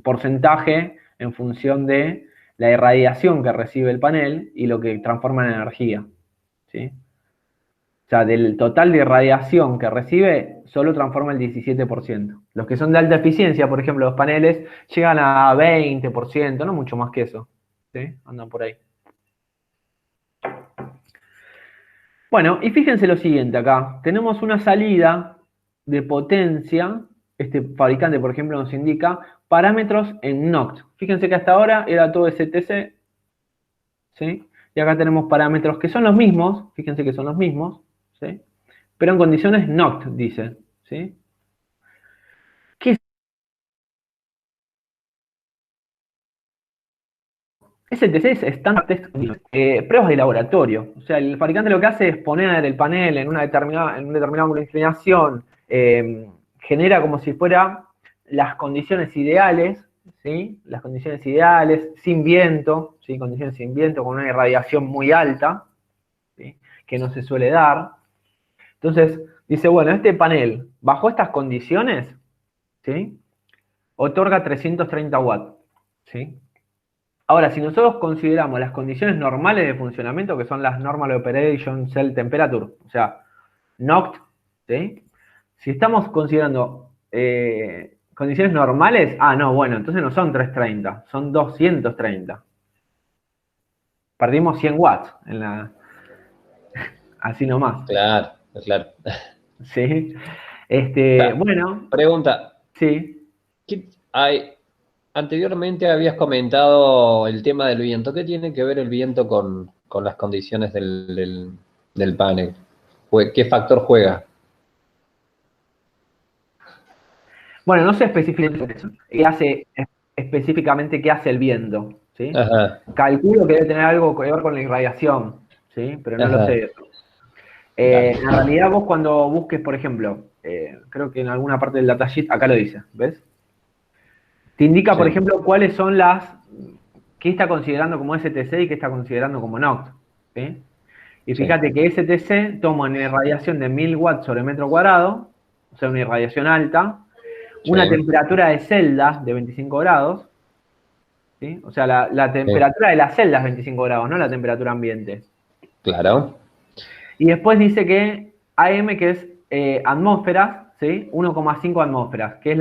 porcentaje en función de la irradiación que recibe el panel y lo que transforma en energía. ¿Sí? O sea, del total de irradiación que recibe, solo transforma el 17%. Los que son de alta eficiencia, por ejemplo, los paneles, llegan a 20%, no mucho más que eso. ¿Sí? Andan por ahí. Bueno, y fíjense lo siguiente acá. Tenemos una salida de potencia. Este fabricante, por ejemplo, nos indica parámetros en NOT. Fíjense que hasta ahora era todo STC. ¿Sí? Y acá tenemos parámetros que son los mismos. Fíjense que son los mismos. ¿Sí? Pero en condiciones NOT, dice. ¿Sí? ¿Qué STC es Standard Test Condition, pruebas de laboratorio. O sea, el fabricante lo que hace es poner el panel en un determinado ángulo de inclinación, genera como si fuera las condiciones ideales, ¿sí? Las condiciones ideales, sin viento, ¿sí? Condiciones sin viento, con una irradiación muy alta, ¿sí? Que no se suele dar. Entonces, dice, bueno, este panel, bajo estas condiciones, ¿sí? Otorga 330 watts, ¿sí? Ahora, si nosotros consideramos las condiciones normales de funcionamiento, que son las Normal Operation Cell Temperature, o sea, NOCT, ¿sí? Si estamos considerando condiciones normales, no, bueno, entonces no son 330, son 230. Perdimos 100 watts así nomás. Claro, claro. ¿Sí? Ya, Bueno, pregunta, sí. anteriormente habías comentado el tema del viento. ¿Qué tiene que ver el viento con las condiciones del panel? ¿Qué factor juega? Bueno, no sé específicamente específicamente qué hace el viento, ¿sí? Ajá, Calculo que debe tener algo que ver con la irradiación, ¿sí? Pero no lo ajá, sé. dale. En realidad vos cuando busques, por ejemplo, creo que en alguna parte del datasheet, acá lo dice, ¿ves? Te indica, por Sí, ejemplo, qué está considerando como STC y qué está considerando como NOC, ¿sí? Y sí, fíjate que STC toma una irradiación de 1000 watts sobre metro cuadrado, o sea, una irradiación alta, sí, una temperatura de celda de 25 grados, ¿sí? O sea, la sí, temperatura de la celda es 25 grados, no la temperatura ambiente. claro. Y después dice que AM, que es atmósferas, ¿sí? 1,5 atmósferas, que es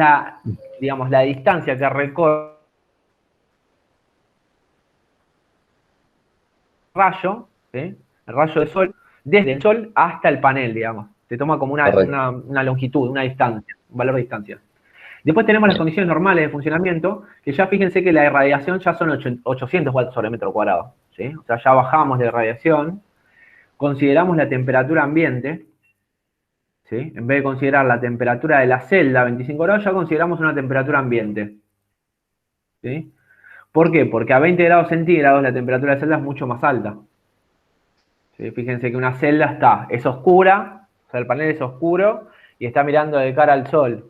digamos, la distancia que recorre el rayo, ¿sí? El rayo del sol, desde el sol hasta el panel, digamos. Se toma como Correcto. una longitud, una distancia, un valor de distancia. Después tenemos las Bien. condiciones normales de funcionamiento, que ya fíjense que la irradiación ya son 800 watts sobre metro cuadrado, ¿sí? O sea, ya bajamos de irradiación, consideramos la temperatura ambiente, ¿sí? En vez de considerar la temperatura de la celda 25 grados, ya consideramos una temperatura ambiente, ¿sí? ¿Por qué? Porque a 20 grados centígrados la temperatura de la celda es mucho más alta, ¿sí? Fíjense que una celda es oscura, o sea, el panel es oscuro y está mirando de cara al sol.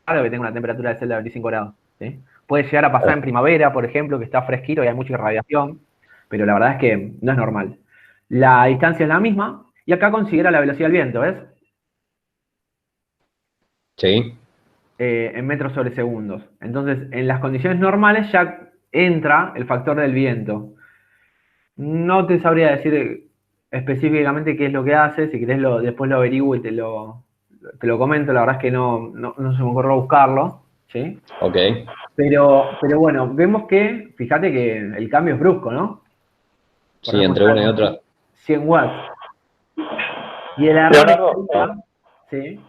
Claro que tenga una temperatura de celda de 25 grados, ¿sí? Puede llegar a pasar en primavera, por ejemplo, que está fresquito y hay mucha irradiación, pero la verdad es que no es normal. La distancia es la misma y acá considera la velocidad del viento, ¿ves? Sí, En metros sobre segundos. Entonces, en las condiciones normales ya entra el factor del viento. No te sabría decir específicamente qué es lo que hace, si querés después lo averiguo y te lo comento, la verdad es que no se me ocurrió buscarlo, ¿sí? ok. Pero bueno, vemos que, fíjate que el cambio es brusco, ¿no? Sí, Perdemos entre una y otra. 100 watts. Y el error Leonardo, estaría, ¿sí?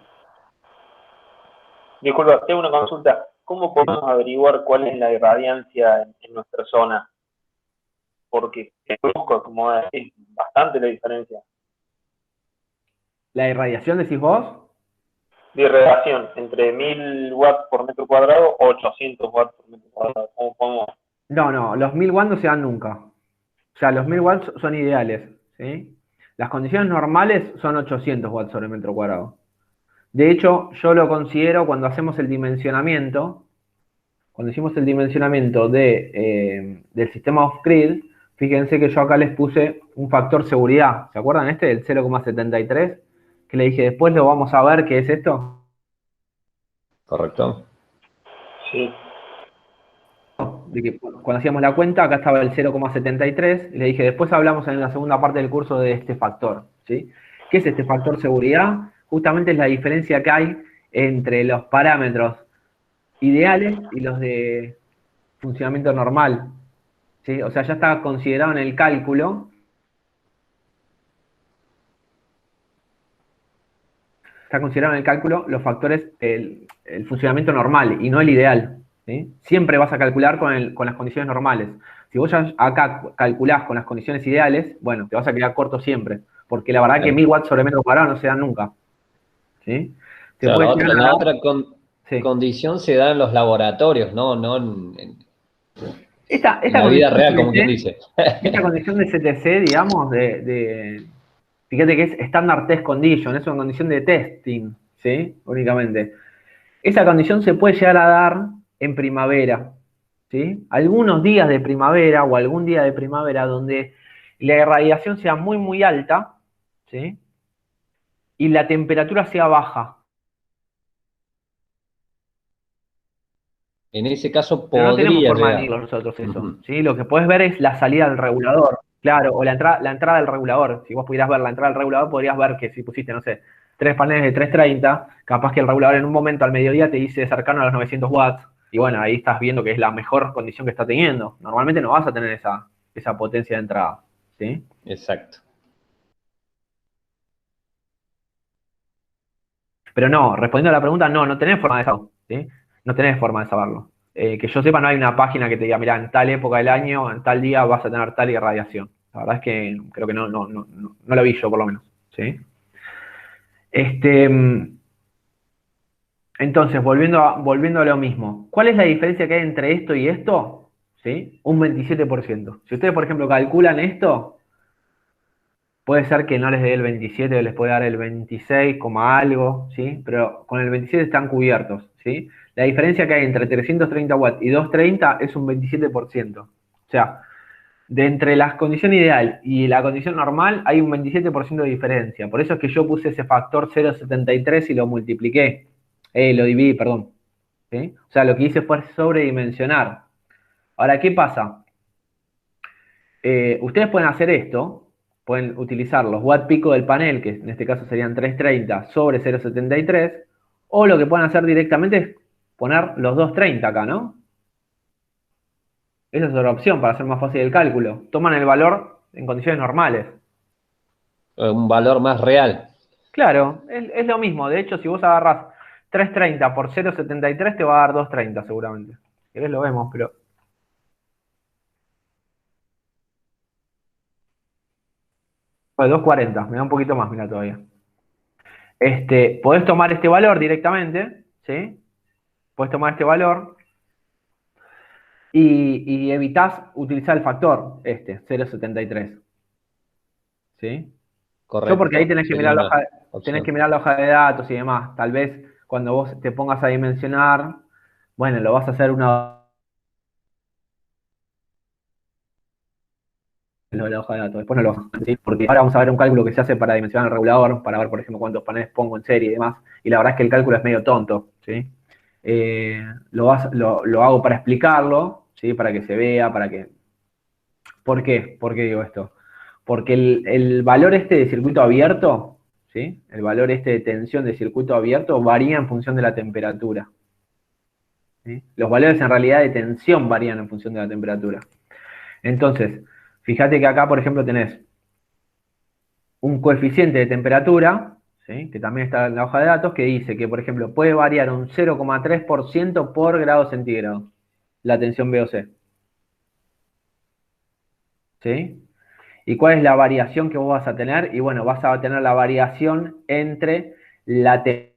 disculpa, tengo una consulta. ¿Cómo podemos averiguar cuál es la irradiancia en nuestra zona? Porque conozco, como decís, bastante la diferencia La irradiación, decís vos. de irradiación entre 1000 watts por metro cuadrado o 800 watts por metro cuadrado. ¿Cómo podemos? No, los 1000 watts no se dan nunca. O sea, los 1000 watts son ideales, ¿sí? Las condiciones normales son 800 watts sobre metro cuadrado. De hecho, yo lo considero cuando hacemos el dimensionamiento, cuando hicimos el dimensionamiento del sistema off-grid, fíjense que yo acá les puse un factor seguridad. ¿Se acuerdan este del 0,73? Que le dije, después lo vamos a ver qué es esto. Correcto. Sí. De que cuando hacíamos la cuenta, acá estaba el 0,73, y le dije, después hablamos en la segunda parte del curso de este factor, ¿sí? ¿Qué es este factor seguridad? Justamente es la diferencia que hay entre los parámetros ideales y los de funcionamiento normal, ¿sí? O sea, ya está considerado en el cálculo, los factores, el funcionamiento normal y no el ideal, ¿sí? Siempre vas a calcular con las condiciones normales. Si vos ya acá calculás con las condiciones ideales, bueno, te vas a quedar corto siempre, porque la verdad que Claro. 1000 watts sobre metro cuadrado no se dan nunca, ¿sí? Te Claro, puede llegar a dar, Sí. condición se da en los laboratorios, no Esta en la vida condición real, como quien CTC, dice. esta condición de CTC, digamos, fíjate que es Standard Test Condition, es una condición de testing, ¿sí? Únicamente. Esa condición se puede llegar a dar en primavera, ¿sí? Algunos días de primavera o algún día de primavera donde la irradiación sea muy, muy alta, ¿sí? Y la temperatura sea baja. En ese caso Pero no tenemos podría forma de llegar. medirlo nosotros eso, Ujú. ¿sí? Lo que puedes ver es la salida del regulador, claro, o la entrada del regulador. Si vos pudieras ver la entrada del regulador, podrías ver que si pusiste, no sé, 3 paneles de 330, capaz que el regulador en un momento al mediodía te dice cercano a los 900 watts, y bueno, ahí estás viendo que es la mejor condición que está teniendo. Normalmente no vas a tener esa potencia de entrada, ¿sí? Exacto. Pero no, respondiendo a la pregunta, no tenés forma de saberlo, ¿sí? No tenés forma de saberlo. Que yo sepa, no hay una página que te diga, mira, en tal época del año, en tal día vas a tener tal irradiación. La verdad es que creo que no lo vi yo, por lo menos, ¿sí? Este, entonces, volviendo a lo mismo, ¿cuál es la diferencia que hay entre esto y esto? ¿Sí? Un 27%. Si ustedes, por ejemplo, calculan esto, puede ser que no les dé el 27, les puede dar el 26, algo, ¿sí? Pero con el 27 están cubiertos, ¿sí? La diferencia que hay entre 330 watts y 230 es un 27%. O sea, de entre la condición ideal y la condición normal hay un 27% de diferencia. Por eso es que yo puse ese factor 0,73 y lo multipliqué. Lo dividí, perdón. ¿Sí? O sea, lo que hice fue sobredimensionar. Ahora, ¿qué pasa? Ustedes pueden hacer esto, pueden utilizar los watt pico del panel, que en este caso serían 330 sobre 0,73, o lo que pueden hacer directamente es poner los 230 acá, ¿no? Esa es otra opción para hacer más fácil el cálculo. Toman el valor en condiciones normales. Un valor más real. Claro, es lo mismo. De hecho, si vos agarrás 330 por 0,73 te va a dar 230 seguramente. Si querés lo vemos, pero... Bueno, 240, me da un poquito más, mira todavía. Podés tomar este valor directamente, ¿sí? Podés tomar este valor y evitás utilizar el factor 0,73, ¿sí? Yo porque ahí Correcto. tenés que Sería mirar una tenés que opción. mirar la hoja de datos y demás. Tal vez cuando vos te pongas a dimensionar, bueno, lo vas a hacer lo de la hoja de datos, después no lo vamos a decir, porque ahora vamos a ver un cálculo que se hace para dimensionar el regulador, para ver, por ejemplo, cuántos paneles pongo en serie y demás, y la verdad es que el cálculo es medio tonto, ¿sí? Lo hago para explicarlo, ¿sí? Para que se vea, para que... ¿Por qué? ¿Por qué digo esto? Porque el valor de circuito abierto, ¿sí? El valor de tensión de circuito abierto varía en función de la temperatura, ¿sí? Los valores en realidad de tensión varían en función de la temperatura. Entonces, fíjate que acá, por ejemplo, tenés un coeficiente de temperatura, ¿sí? Que también está en la hoja de datos, que dice que, por ejemplo, puede variar un 0,3% por grado centígrado la tensión VOC. ¿Sí? ¿Y cuál es la variación que vos vas a tener? Y bueno, vas a tener la variación entre la temperatura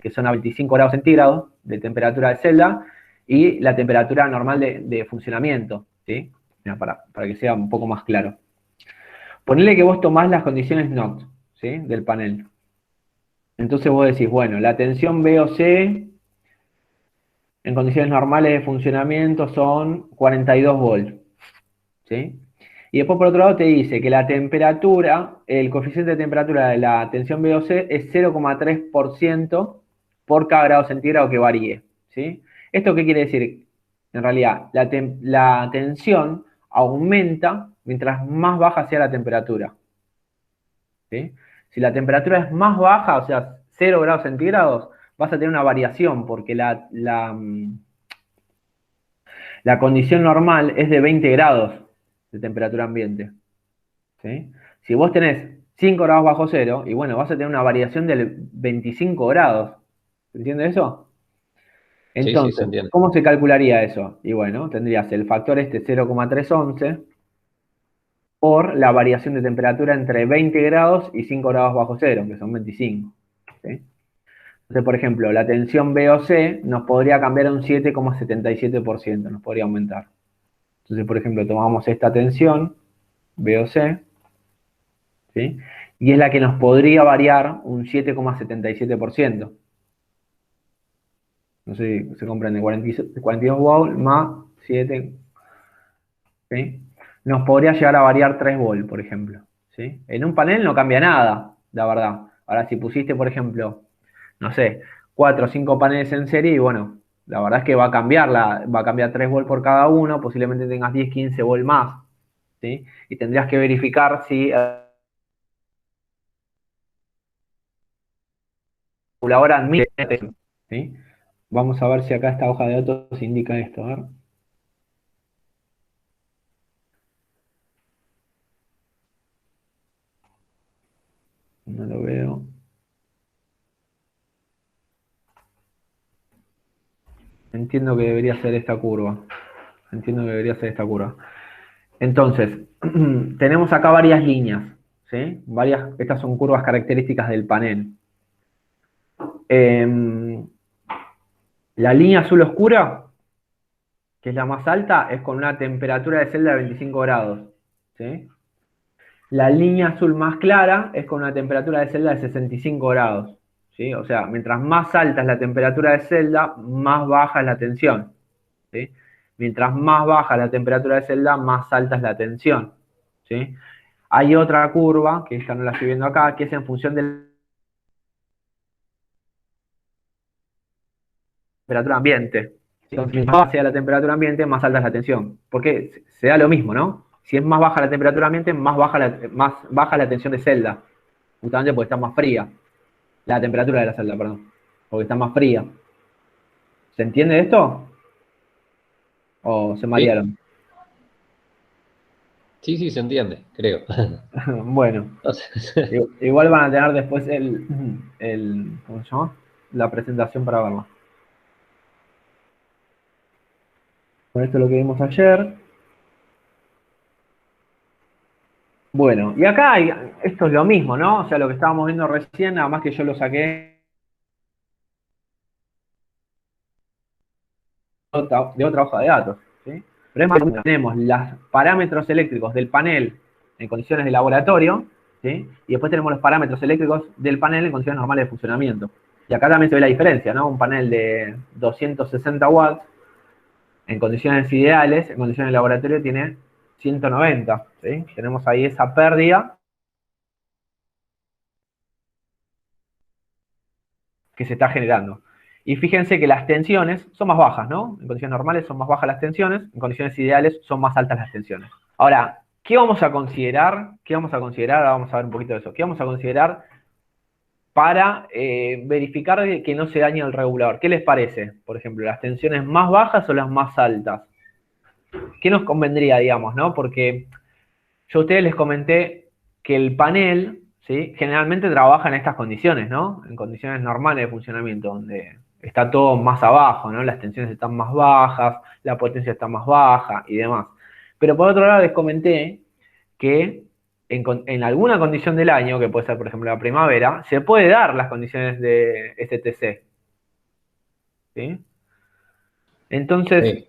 que son a 25 grados centígrados de temperatura de celda y la temperatura normal de funcionamiento, ¿sí? Mira, para que sea un poco más claro. Ponele que vos tomás las condiciones NOT, ¿sí? Del panel. Entonces vos decís, bueno, la tensión VOC en condiciones normales de funcionamiento son 42 volts, ¿sí? Y después por otro lado te dice que la temperatura, el coeficiente de temperatura de la tensión VOC es 0,3% por cada grado centígrado que varíe, ¿sí? ¿Esto qué quiere decir? En realidad, la tensión aumenta mientras más baja sea la temperatura, ¿sí? Si la temperatura es más baja, o sea, 0 grados centígrados, vas a tener una variación porque la condición normal es de 20 grados de temperatura ambiente, ¿sí? Si vos tenés 5 grados bajo cero, y bueno, vas a tener una variación de 25 grados. ¿Se entiende eso? Sí, sí, se Entonces, entiende. ¿cómo se calcularía eso? Y bueno, tendrías el factor 0,311, por la variación de temperatura entre 20 grados y 5 grados bajo cero, que son 25. ¿Sí? Entonces, por ejemplo, la tensión VOC nos podría cambiar a un 7,77%, nos podría aumentar. Entonces, por ejemplo, tomamos esta tensión, VOC, ¿sí? Y es la que nos podría variar un 7,77%. No sé si se comprende, 42 volt más 7, ¿sí? Nos podría llegar a variar 3 volt, por ejemplo, ¿sí? En un panel no cambia nada, la verdad. Ahora, si pusiste, por ejemplo, no sé, 4 o 5 paneles en serie, y bueno, la verdad es que va a cambiar 3 volt por cada uno, posiblemente tengas 10, 15 volt más, ¿sí? Y tendrías que verificar si el regulador admite, ¿sí? Vamos a ver si acá esta hoja de datos indica esto, a ver. No lo veo. Entiendo que debería ser esta curva. Entiendo que debería ser esta curva. Entonces, tenemos acá varias líneas, ¿sí? Estas son curvas características del panel. La línea azul oscura, que es la más alta, es con una temperatura de celda de 25 grados, ¿sí? La línea azul más clara es con una temperatura de celda de 65 grados, ¿sí? O sea, mientras más alta es la temperatura de celda, más baja es la tensión, ¿sí? Mientras más baja la temperatura de celda, más alta es la tensión, ¿sí? Hay otra curva, que esta no la estoy viendo acá, que es en función de la temperatura ambiente. Entonces, mientras más baja sea la temperatura ambiente, más alta es la tensión. Porque se da lo mismo, ¿no? Si es más baja la temperatura ambiente, más baja la tensión de celda. Justamente porque está más fría. La temperatura de la celda, perdón. Porque está más fría. ¿Se entiende esto? ¿O se marearon? Sí, sí, se entiende, creo. Bueno, igual van a tener después ¿cómo se llama? La presentación para verla. Con esto es lo que vimos ayer. Bueno, y acá esto es lo mismo, ¿no? O sea, lo que estábamos viendo recién, nada más que yo lo saqué de otra hoja de datos, ¿sí? Pero es más, tenemos los parámetros eléctricos del panel en condiciones de laboratorio, ¿sí? Y después tenemos los parámetros eléctricos del panel en condiciones normales de funcionamiento. Y acá también se ve la diferencia, ¿no? Un panel de 260 watts en condiciones ideales, en condiciones de laboratorio, tiene 190, ¿sí? Tenemos ahí esa pérdida que se está generando. Y fíjense que las tensiones son más bajas, ¿no? En condiciones normales son más bajas las tensiones, en condiciones ideales son más altas las tensiones. Ahora, ¿qué vamos a considerar? ¿Qué vamos a considerar? Ahora vamos a ver un poquito de eso. ¿Qué vamos a considerar para verificar que no se dañe el regulador? ¿Qué les parece? Por ejemplo, ¿las tensiones más bajas o las más altas? ¿Qué nos convendría, digamos, no? Porque yo a ustedes les comenté que el panel, ¿sí? Generalmente trabaja en estas condiciones, ¿no? En condiciones normales de funcionamiento, donde está todo más abajo, ¿no? Las tensiones están más bajas, la potencia está más baja y demás. Pero por otro lado les comenté que en alguna condición del año, que puede ser por ejemplo la primavera, se puede dar las condiciones de STC. ¿Sí? Entonces, Sí.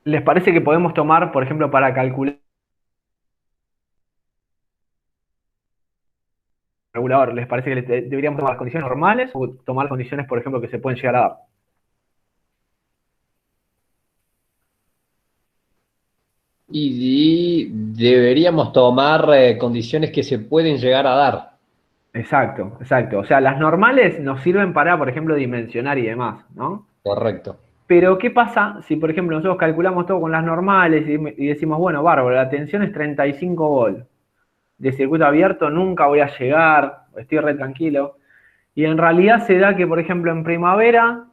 ¿les parece que podemos tomar, por ejemplo, para calcular regulador, ¿les parece que deberíamos tomar las condiciones normales o tomar las condiciones, por ejemplo, que se pueden llegar a dar? Y deberíamos tomar condiciones que se pueden llegar a dar. Exacto, exacto. O sea, las normales nos sirven para, por ejemplo, dimensionar y demás, ¿no? Correcto. Pero, ¿qué pasa si, por ejemplo, nosotros calculamos todo con las normales y decimos, bueno, bárbaro, la tensión es 35 volt. De circuito abierto nunca voy a llegar, estoy re tranquilo. Y en realidad se da que, por ejemplo, en primavera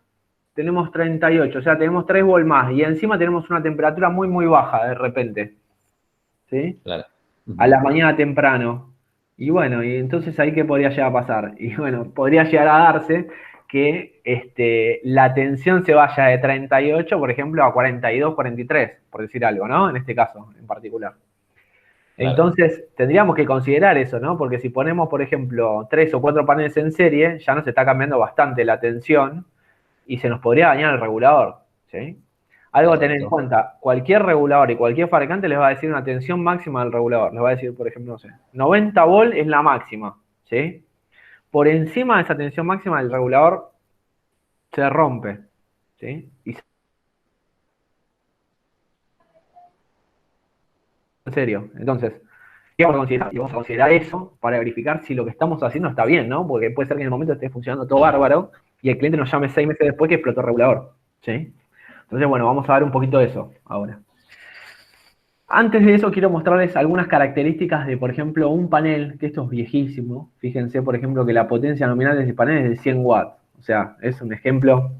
tenemos 38, o sea, tenemos 3 volt más. Y encima tenemos una temperatura muy, muy baja de repente. ¿Sí? Claro. A la mañana temprano. Y bueno, y entonces ahí qué podría llegar a pasar. Y bueno, podría llegar a darse que la tensión se vaya de 38, por ejemplo, a 42, 43, por decir algo, ¿no? En este caso en particular. Claro. Entonces, tendríamos que considerar eso, ¿no? Porque si ponemos, por ejemplo, 3 o 4 paneles en serie, ya nos está cambiando bastante la tensión y se nos podría dañar el regulador, ¿sí? Algo a tener en Correcto. cuenta, cualquier regulador y cualquier fabricante les va a decir una tensión máxima del regulador. Les va a decir, por ejemplo, no sé, 90 volt es la máxima, ¿sí? Por encima de esa tensión máxima del regulador se rompe, ¿sí? Y en serio, entonces, ¿qué vamos a considerar? Y vamos a considerar eso para verificar si lo que estamos haciendo está bien, ¿no? Porque puede ser que en el momento esté funcionando todo bárbaro y el cliente nos llame 6 meses después que explotó el regulador, ¿sí? Entonces, bueno, vamos a ver un poquito de eso ahora. Antes de eso, quiero mostrarles algunas características de, por ejemplo, un panel, que esto es viejísimo. Fíjense, por ejemplo, que la potencia nominal de ese panel es de 100 watts. O sea, es un ejemplo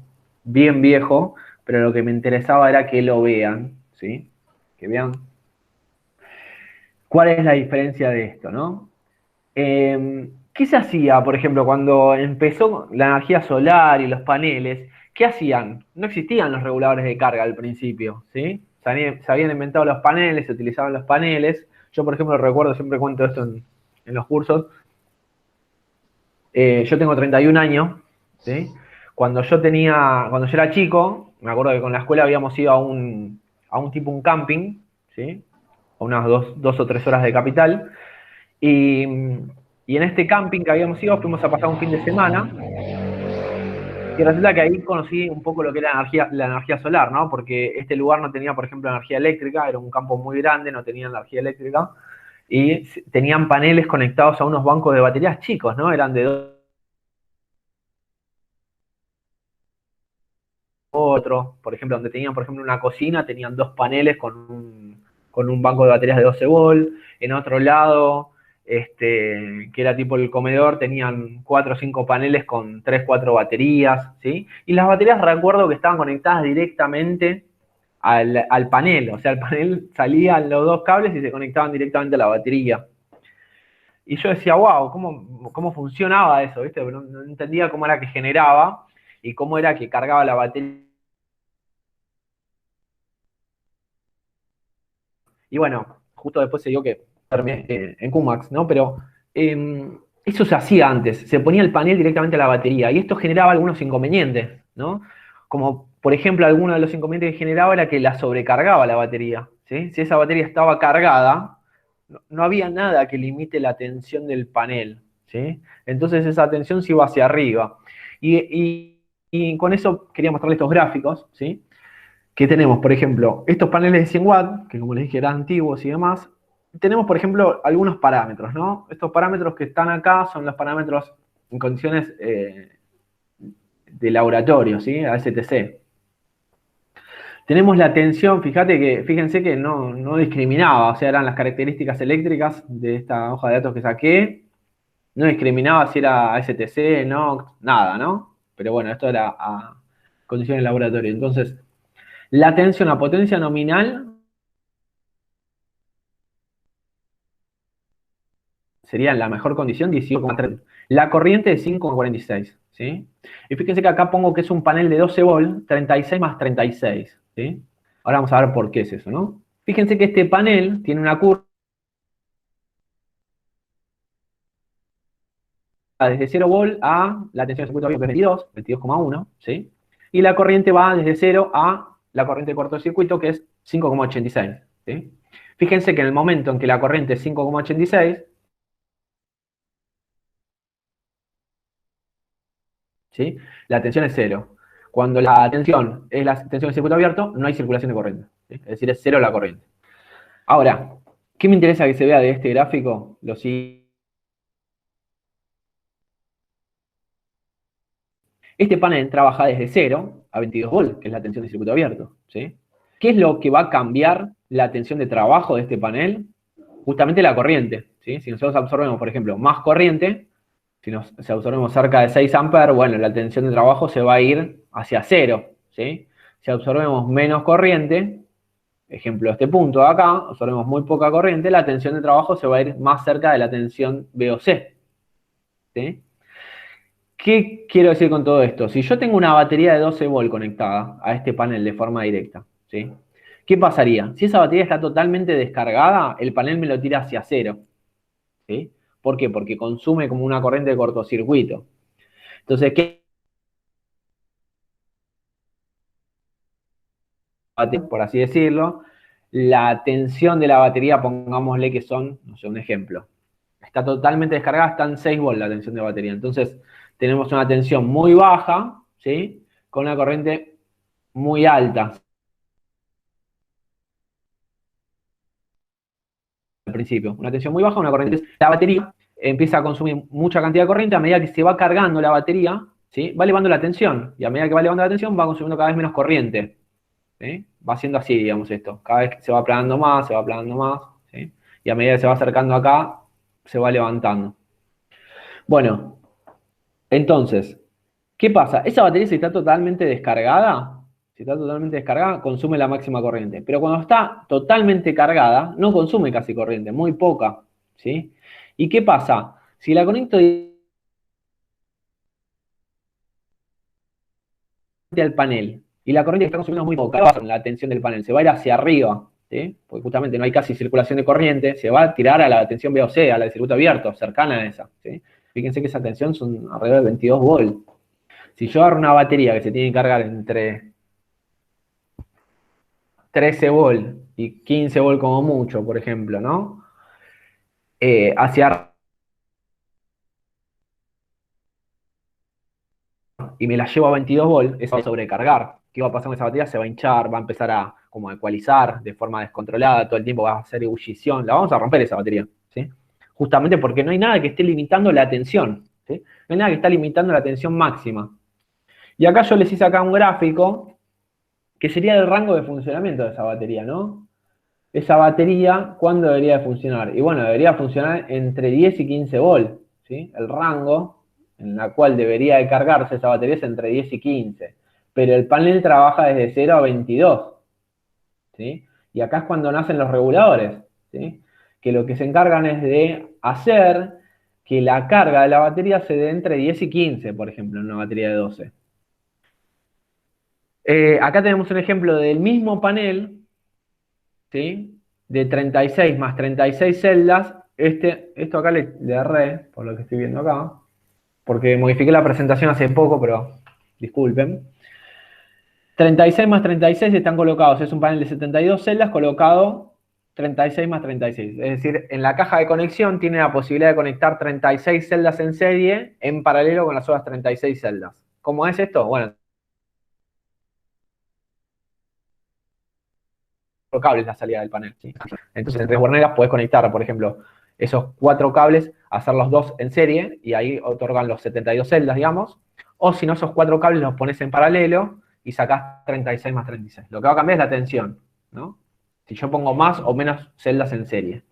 bien viejo, pero lo que me interesaba era que lo vean, ¿sí? Que vean cuál es la diferencia de esto, ¿no? ¿Qué se hacía, por ejemplo, cuando empezó la energía solar y los paneles? ¿Qué hacían? No existían los reguladores de carga al principio, ¿sí? Se habían inventado los paneles, se utilizaban los paneles. Yo, por ejemplo, recuerdo, siempre cuento esto en los cursos. Yo tengo 31 años, ¿sí? Cuando yo era chico, me acuerdo que con la escuela habíamos ido a un camping, ¿sí? A unas 2 o 3 horas de Capital. Y en este camping que habíamos ido, fuimos a pasar un fin de semana. Y resulta que ahí conocí un poco lo que era la energía solar, ¿no? Porque este lugar no tenía, por ejemplo, energía eléctrica, era un campo muy grande, no tenía energía eléctrica. Y tenían paneles conectados a unos bancos de baterías chicos, ¿no? Eran de otro, por ejemplo, donde tenían, por ejemplo, una cocina, tenían 2 paneles con un banco de baterías de 12 volt. En otro lado, que era tipo el comedor, tenían 4 o 5 paneles con 3, 4 baterías, ¿sí? Y las baterías, recuerdo que estaban conectadas directamente al panel, o sea, el panel salían los 2 cables y se conectaban directamente a la batería. Y yo decía, wow, ¿cómo funcionaba eso? ¿Viste? No entendía cómo era que generaba y cómo era que cargaba la batería. Y bueno, justo después se dio que terminé en QMAX, ¿no? Pero eso se hacía antes, se ponía el panel directamente a la batería y esto generaba algunos inconvenientes, ¿no? Como, por ejemplo, alguno de los inconvenientes que generaba era que la sobrecargaba la batería, ¿sí? Si esa batería estaba cargada, no había nada que limite la tensión del panel, ¿sí? Entonces esa tensión se iba hacia arriba. Y con eso quería mostrarles estos gráficos, ¿sí? Que tenemos, por ejemplo, estos paneles de 100 watts, que como les dije eran antiguos y demás. Tenemos, por ejemplo, algunos parámetros, ¿no? Estos parámetros que están acá son los parámetros en condiciones de laboratorio, ¿sí? ASTC. Tenemos la tensión, fíjense que no discriminaba, o sea, eran las características eléctricas de esta hoja de datos que saqué. No discriminaba si era ASTC, no, nada, ¿no? Pero bueno, esto era a condiciones de laboratorio. Entonces, la tensión a potencia nominal sería en la mejor condición 18,3. La corriente es 5,46, ¿sí? Y fíjense que acá pongo que es un panel de 12 volt, 36 más 36, ¿sí? Ahora vamos a ver por qué es eso, ¿no? Fíjense que este panel tiene una curva desde 0 volt a la tensión de circuito abierto es 22,1, ¿sí? Y la corriente va desde 0 a la corriente de cortocircuito, que es 5,86, ¿sí? Fíjense que en el momento en que la corriente es 5,86, ¿sí? La tensión es 0. Cuando la tensión es la tensión de circuito abierto, no hay circulación de corriente, ¿sí? Es decir, es 0 la corriente. Ahora, ¿qué me interesa que se vea de este gráfico? Lo siguiente. Este panel trabaja desde 0 a 22 volt, que es la tensión de circuito abierto, ¿sí? ¿Qué es lo que va a cambiar la tensión de trabajo de este panel? Justamente la corriente, ¿sí? Si nosotros absorbemos, por ejemplo, más corriente, si absorbemos cerca de 6 amperes, bueno, la tensión de trabajo se va a ir hacia 0, ¿sí? Si absorbemos menos corriente, ejemplo, este punto de acá, absorbemos muy poca corriente, la tensión de trabajo se va a ir más cerca de la tensión VOC, ¿sí? ¿Qué quiero decir con todo esto? Si yo tengo una batería de 12 volt conectada a este panel de forma directa, ¿sí? ¿Qué pasaría? Si esa batería está totalmente descargada, el panel me lo tira hacia cero, ¿sí? ¿Por qué? Porque consume como una corriente de cortocircuito. Entonces, ¿qué? Por así decirlo, la tensión de la batería, pongámosle que son, no sé, un ejemplo. Está totalmente descargada, está en 6 volts la tensión de batería. Entonces, tenemos una tensión muy baja, ¿sí? Con una corriente muy alta al principio. Una tensión muy baja, una corriente. La batería empieza a consumir mucha cantidad de corriente a medida que se va cargando la batería, ¿sí? Va elevando la tensión. Y a medida que va elevando la tensión, va consumiendo cada vez menos corriente. ¿Sí? Va siendo así, digamos, esto. Cada vez que se va aplanando más, se va aplanando más, ¿sí? Y a medida que se va acercando acá, se va levantando. Bueno, entonces, ¿qué pasa? Esa batería, si está totalmente descargada, consume la máxima corriente. Pero cuando está totalmente cargada, no consume casi corriente, muy poca, ¿sí? ¿Y qué pasa? Si la conecto al panel y la corriente que está consumiendo es muy poca, la tensión del panel se va a ir hacia arriba, ¿sí? Porque justamente no hay casi circulación de corriente, se va a tirar a la tensión VOC, a la del circuito abierto, cercana a esa, ¿sí? Fíjense que esa tensión son alrededor de 22 volts. Si yo agarro una batería que se tiene que cargar entre 13 volts y 15 volts como mucho, por ejemplo, ¿no? Hacia y me la llevo a 22 volts, eso va a sobrecargar. ¿Qué va a pasar con esa batería? Se va a hinchar, va a empezar a como ecualizar de forma descontrolada, todo el tiempo va a hacer ebullición, la vamos a romper esa batería, ¿sí? Justamente porque no hay nada que esté limitando la tensión, ¿sí? No hay nada que esté limitando la tensión máxima. Y acá yo les hice acá un gráfico que sería el rango de funcionamiento de esa batería, ¿no? Esa batería, ¿cuándo debería de funcionar? Y bueno, debería funcionar entre 10 y 15 volts, ¿sí? El rango en la cual debería de cargarse esa batería es entre 10 y 15. Pero el panel trabaja desde 0 a 22, ¿sí? Y acá es cuando nacen los reguladores, ¿sí? Que lo que se encargan es de hacer que la carga de la batería se dé entre 10 y 15, por ejemplo, en una batería de 12. Acá tenemos un ejemplo del mismo panel, ¿sí? De 36 más 36 celdas. Esto acá le erré, por lo que estoy viendo acá, porque modifiqué la presentación hace poco, pero disculpen. 36 más 36 están colocados, es un panel de 72 celdas colocado 36 más 36. Es decir, en la caja de conexión tiene la posibilidad de conectar 36 celdas en serie en paralelo con las otras 36 celdas. ¿Cómo es esto? Bueno, cables la salida del panel, ¿sí? Entonces, entre guarneras puedes conectar, por ejemplo, esos 4 cables, hacer los 2 en serie, y ahí otorgan los 72 celdas, digamos. O si no, esos 4 cables los pones en paralelo y sacás 36 más 36. Lo que va a cambiar es la tensión, ¿no? Si yo pongo más o menos celdas en serie.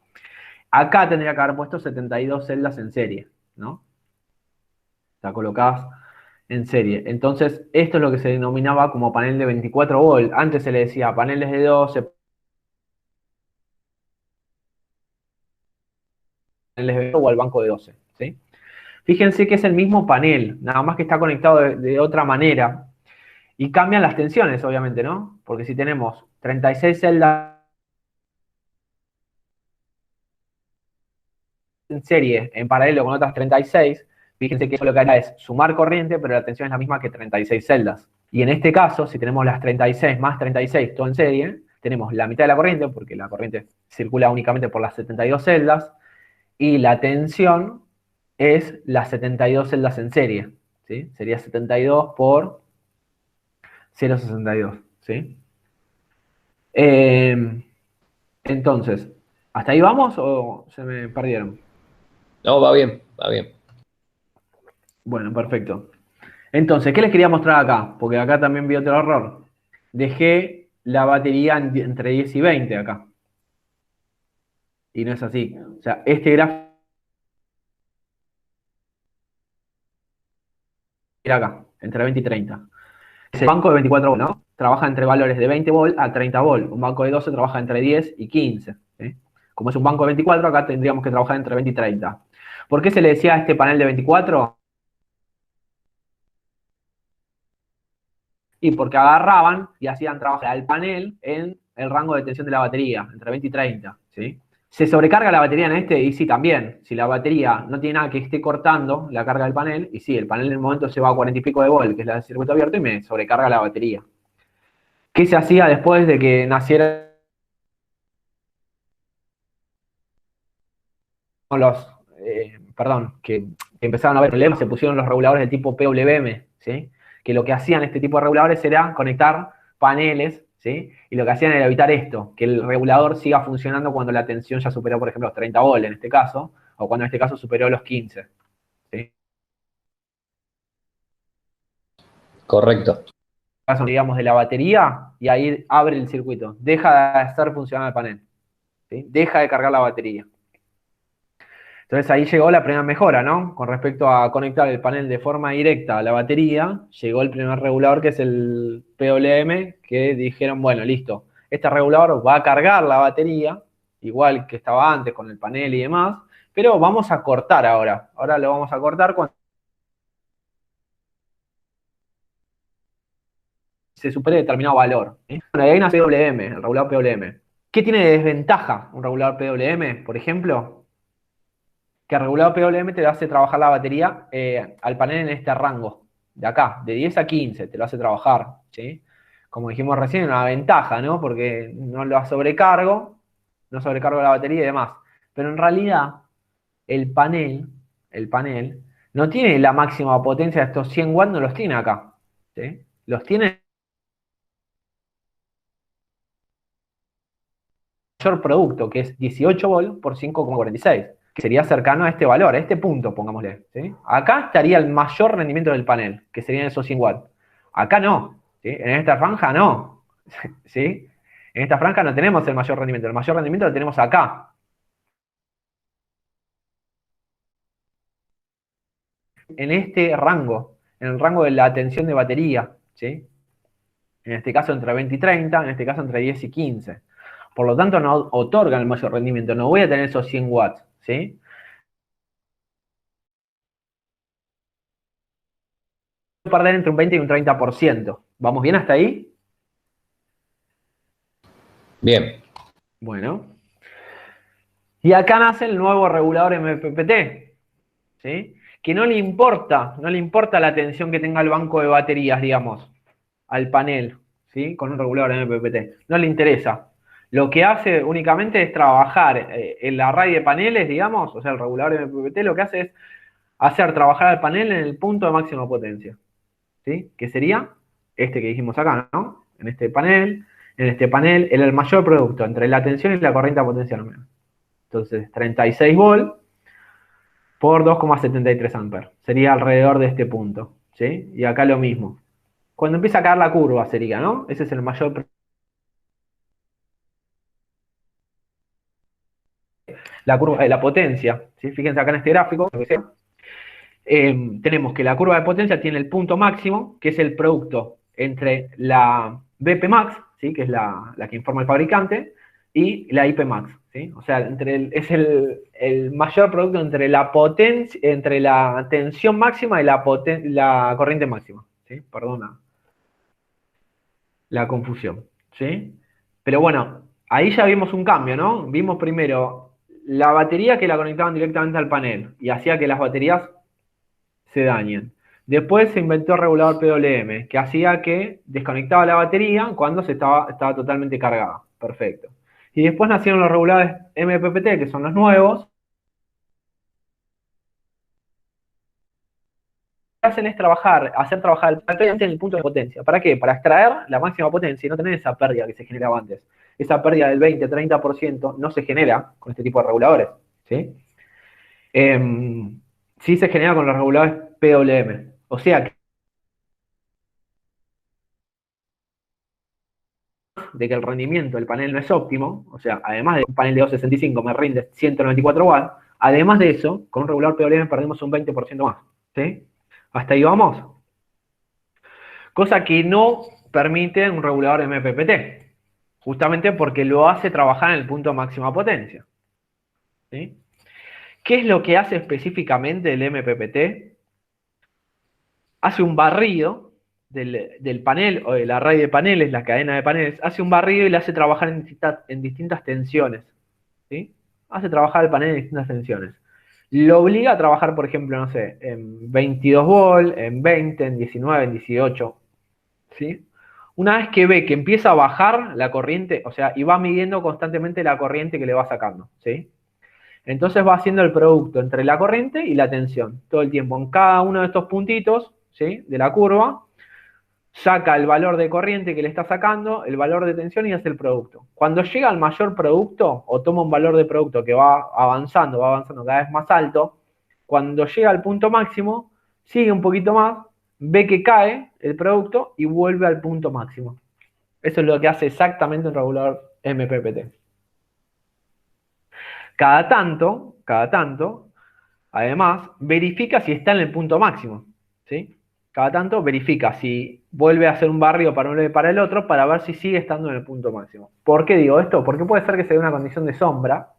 Acá tendría que haber puesto 72 celdas en serie, ¿no? O sea, colocadas en serie. Entonces, esto es lo que se denominaba como panel de 24 volt. Antes se le decía paneles de 12, o al banco de 12, ¿sí? Fíjense que es el mismo panel, nada más que está conectado de otra manera. Y cambian las tensiones, obviamente, ¿no? Porque si tenemos 36 celdas en serie en paralelo con otras 36, fíjense que eso lo que hará es sumar corriente, pero la tensión es la misma que 36 celdas. Y en este caso, si tenemos las 36 más 36 todo en serie, tenemos la mitad de la corriente, porque la corriente circula únicamente por las 72 celdas, y la tensión es las 72 celdas en serie, ¿sí? Sería 72 por 0,62, ¿sí? Entonces, ¿hasta ahí vamos o se me perdieron? No, va bien, va bien. Bueno, perfecto. Entonces, ¿qué les quería mostrar acá? Porque acá también vi otro error. Dejé la batería entre 10 y 20 acá. Y no es así. O sea, este gráfico era acá, entre 20 y 30. Ese banco de 24 volts, ¿no? Trabaja entre valores de 20 volts a 30 volts. Un banco de 12 trabaja entre 10 y 15. ¿Sí? Como es un banco de 24, acá tendríamos que trabajar entre 20 y 30. ¿Por qué se le decía a este panel de 24? Y porque agarraban y hacían trabajar al panel en el rango de tensión de la batería, entre 20 y 30, ¿sí? ¿Se sobrecarga la batería en este? Y sí, también. Si la batería no tiene nada que esté cortando la carga del panel, y sí, el panel en el momento se va a 40 y pico de volt, que es la del circuito abierto, y me sobrecarga la batería. ¿Qué se hacía después de que naciera que empezaron a haber problemas, se pusieron los reguladores de tipo PWM, ¿sí? Que lo que hacían este tipo de reguladores era conectar paneles, ¿sí? Y lo que hacían era evitar esto, que el regulador siga funcionando cuando la tensión ya superó, por ejemplo, los 30 volt en este caso, o cuando en este caso superó los 15, ¿sí? Correcto. Caso, digamos, de la batería, y ahí abre el circuito, deja de hacer funcionar el panel, ¿sí? Deja de cargar la batería. Entonces ahí llegó la primera mejora, ¿no? Con respecto a conectar el panel de forma directa a la batería, llegó el primer regulador que es el PWM, que dijeron, bueno, listo, este regulador va a cargar la batería, igual que estaba antes con el panel y demás, pero vamos a cortar ahora. Ahora lo vamos a cortar cuando se supere determinado valor, ¿sí? Bueno, y ahí nace PWM, el regulador PWM. ¿Qué tiene de desventaja un regulador PWM, por ejemplo? Que el regulador PWM te hace trabajar la batería al panel en este rango, de acá, de 10 a 15, te lo hace trabajar, ¿sí? Como dijimos recién, una ventaja, ¿no? Porque no lo sobrecargo, no sobrecargo la batería y demás. Pero en realidad, el panel, no tiene la máxima potencia de estos 100 watts, no los tiene acá, ¿sí? Los tiene mayor producto, que es 18 volts por 5,46, que sería cercano a este valor, a este punto, pongámosle, ¿sí? Acá estaría el mayor rendimiento del panel, que serían esos 100 watts. Acá no, ¿sí? En esta franja no, ¿sí? En esta franja no tenemos el mayor rendimiento lo tenemos acá. En este rango, en el rango de la tensión de batería, ¿sí? En este caso entre 20 y 30, en este caso entre 10 y 15. Por lo tanto, no otorgan el mayor rendimiento, no voy a tener esos 100 watts, ¿sí? Perder entre un 20 y un 30%. ¿Vamos bien hasta ahí? Bien. Bueno. Y acá nace el nuevo regulador MPPT, ¿sí? Que no le importa la tensión que tenga el banco de baterías, digamos, al panel, ¿sí? Con un regulador MPPT. No le interesa. Lo que hace únicamente es trabajar el array de paneles, digamos, o sea, el regulador MPPT lo que hace es hacer trabajar al panel en el punto de máxima potencia, ¿sí? Que sería este que dijimos acá, ¿no? En este panel, el mayor producto entre la tensión y la corriente potencial menos. Entonces, 36 volt por 2,73 amperes. Sería alrededor de este punto, ¿sí? Y acá lo mismo. Cuando empieza a caer la curva sería, ¿no? Ese es el mayor. La curva de la potencia, ¿sí? Fíjense acá en este gráfico, lo que sea. Tenemos que la curva de potencia tiene el punto máximo, que es el producto entre la BP max, ¿sí? Que es la que informa el fabricante, y la IP max, ¿sí? O sea, es el mayor producto entre la potencia, entre la tensión máxima y la corriente máxima, ¿sí? Perdona la confusión, ¿sí? Pero bueno, ahí ya vimos un cambio, ¿no? Vimos primero la batería que la conectaban directamente al panel y hacía que las baterías se dañen. Después se inventó el regulador PWM, que hacía que desconectaba la batería cuando estaba totalmente cargada. Perfecto. Y después nacieron los reguladores MPPT, que son los nuevos. Lo que hacen es hacer trabajar el panel en el punto de potencia. ¿Para qué? Para extraer la máxima potencia y no tener esa pérdida que se generaba antes. Esa pérdida del 20-30% no se genera con este tipo de reguladores, ¿sí? Sí se genera con los reguladores PWM. O sea que de que el rendimiento del panel no es óptimo, o sea, además de un panel de 265 me rinde 194 watts, además de eso, con un regulador PWM perdemos un 20% más, ¿sí? ¿Hasta ahí vamos? Cosa que no permite un regulador MPPT, justamente porque lo hace trabajar en el punto de máxima potencia, ¿sí? ¿Qué es lo que hace específicamente el MPPT? Hace un barrido, del panel o del array de paneles, la cadena de paneles, hace un barrido y le hace trabajar en distintas tensiones. ¿Sí? Hace trabajar el panel en distintas tensiones. Lo obliga a trabajar, por ejemplo, no sé, en 22 volt, en 20, en 19, en 18. ¿Sí? Una vez que ve que empieza a bajar la corriente, o sea, y va midiendo constantemente la corriente que le va sacando, ¿sí? Entonces va haciendo el producto entre la corriente y la tensión, todo el tiempo. En cada uno de estos puntitos, ¿sí?, de la curva, saca el valor de corriente que le está sacando, el valor de tensión y hace el producto. Cuando llega al mayor producto, o toma un valor de producto que va avanzando cada vez más alto, cuando llega al punto máximo, sigue un poquito más, ve que cae el producto y vuelve al punto máximo. Eso es lo que hace exactamente un regulador MPPT. Cada tanto, además, verifica si está en el punto máximo, ¿sí? Cada tanto verifica si vuelve a hacer un barrido para uno y para el otro para ver si sigue estando en el punto máximo. ¿Por qué digo esto? Porque puede ser que se dé una condición de sombra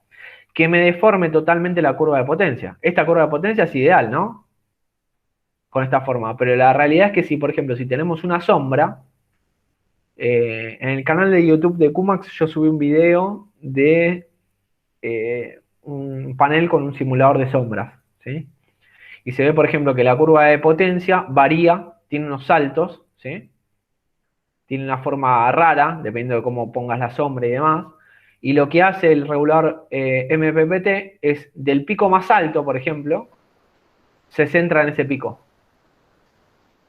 que me deforme totalmente la curva de potencia. Esta curva de potencia es ideal, ¿no? Con esta forma. Pero la realidad es que si, por ejemplo, si tenemos una sombra, en el canal de YouTube de Cumax yo subí un video de un panel con un simulador de sombras, ¿sí? Y se ve, por ejemplo, que la curva de potencia varía, tiene unos saltos, ¿sí? Tiene una forma rara, dependiendo de cómo pongas la sombra y demás. Y lo que hace el regulador MPPT es, del pico más alto, por ejemplo, se centra en ese pico.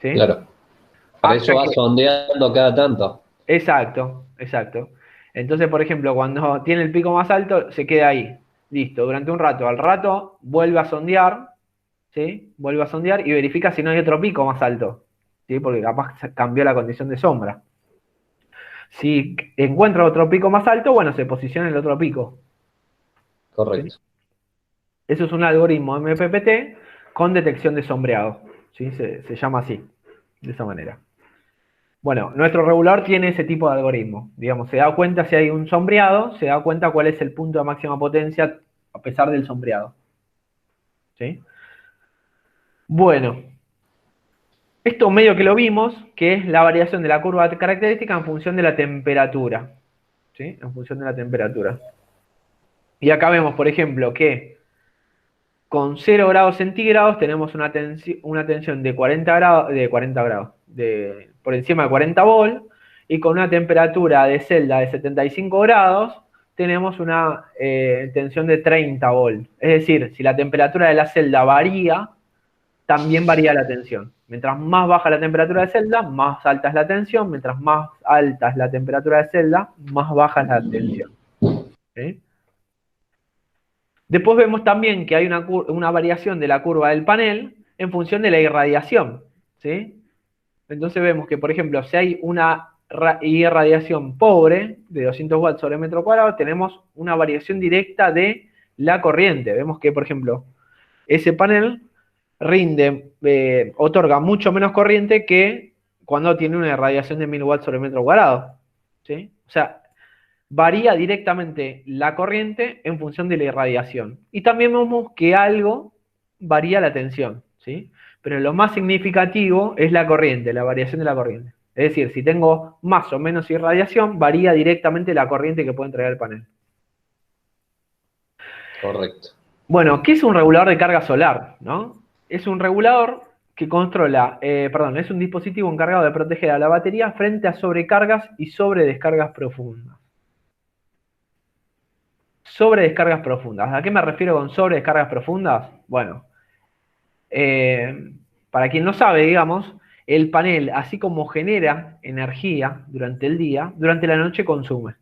¿Sí? Claro. Para eso va sondeando cada tanto. Exacto, exacto. Entonces, por ejemplo, cuando tiene el pico más alto, se queda ahí. Listo, durante un rato. Al rato vuelve a sondear, ¿sí? Vuelve a sondear y verifica si no hay otro pico más alto, ¿sí? Porque capaz cambió la condición de sombra. Si encuentra otro pico más alto, bueno, se posiciona en el otro pico. Correcto. ¿Sí? Eso es un algoritmo MPPT con detección de sombreado, ¿sí? Se llama así, de esa manera. Bueno, nuestro regulador tiene ese tipo de algoritmo. Digamos, se da cuenta si hay un sombreado, se da cuenta cuál es el punto de máxima potencia a pesar del sombreado. ¿Sí? Bueno, esto medio que lo vimos, que es la variación de la curva característica en función de la temperatura. ¿Sí? En función de la temperatura. Y acá vemos, por ejemplo, que con 0 grados centígrados tenemos una tensión de 40 grados, por encima de 40 volt, y con una temperatura de celda de 75 grados tenemos una tensión de 30 volt. Es decir, si la temperatura de la celda varía, también varía la tensión. Mientras más baja la temperatura de celda, más alta es la tensión. Mientras más alta es la temperatura de celda, más baja es la tensión. ¿Sí? Después vemos también que hay una variación de la curva del panel en función de la irradiación, ¿sí? Entonces vemos que, por ejemplo, si hay una irradiación pobre de 200 watts sobre metro cuadrado, tenemos una variación directa de la corriente. Vemos que, por ejemplo, ese panel otorga mucho menos corriente que cuando tiene una irradiación de 1000 watts sobre metro cuadrado, ¿sí? O sea, varía directamente la corriente en función de la irradiación. Y también vemos que algo varía la tensión, ¿sí? Pero lo más significativo es la corriente, la variación de la corriente. Es decir, si tengo más o menos irradiación, varía directamente la corriente que puede entregar el panel. Correcto. Bueno, ¿qué es un regulador de carga solar? ¿No? Es un regulador que controla, es un dispositivo encargado de proteger a la batería frente a sobrecargas y sobredescargas profundas. Sobredescargas profundas. ¿A qué me refiero con sobredescargas profundas? Bueno, para quien no sabe, digamos, el panel, así como genera energía durante el día, durante la noche consume.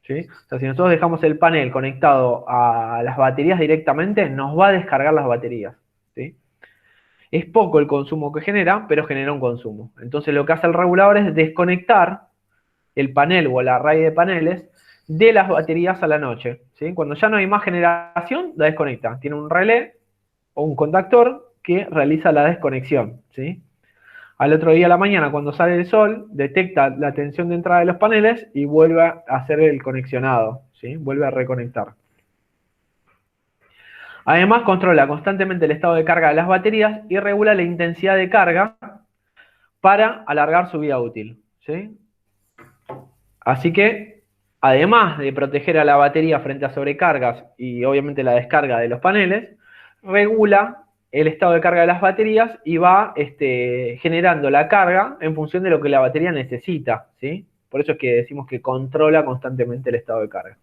¿Sí? O sea, si nosotros dejamos el panel conectado a las baterías directamente, nos va a descargar las baterías. ¿Sí? Es poco el consumo que genera, pero genera un consumo. Entonces lo que hace el regulador es desconectar el panel o el array de paneles de las baterías a la noche. ¿Sí? Cuando ya no hay más generación, la desconecta. Tiene un relé o un contactor que realiza la desconexión. ¿Sí? Al otro día a la mañana, cuando sale el sol, detecta la tensión de entrada de los paneles y vuelve a hacer el conexionado. ¿Sí? Vuelve a reconectar. Además, controla constantemente el estado de carga de las baterías y regula la intensidad de carga para alargar su vida útil, ¿sí? Así que, además de proteger a la batería frente a sobrecargas y obviamente la descarga de los paneles, regula el estado de carga de las baterías y va generando la carga en función de lo que la batería necesita, ¿sí? Por eso es que decimos que controla constantemente el estado de carga.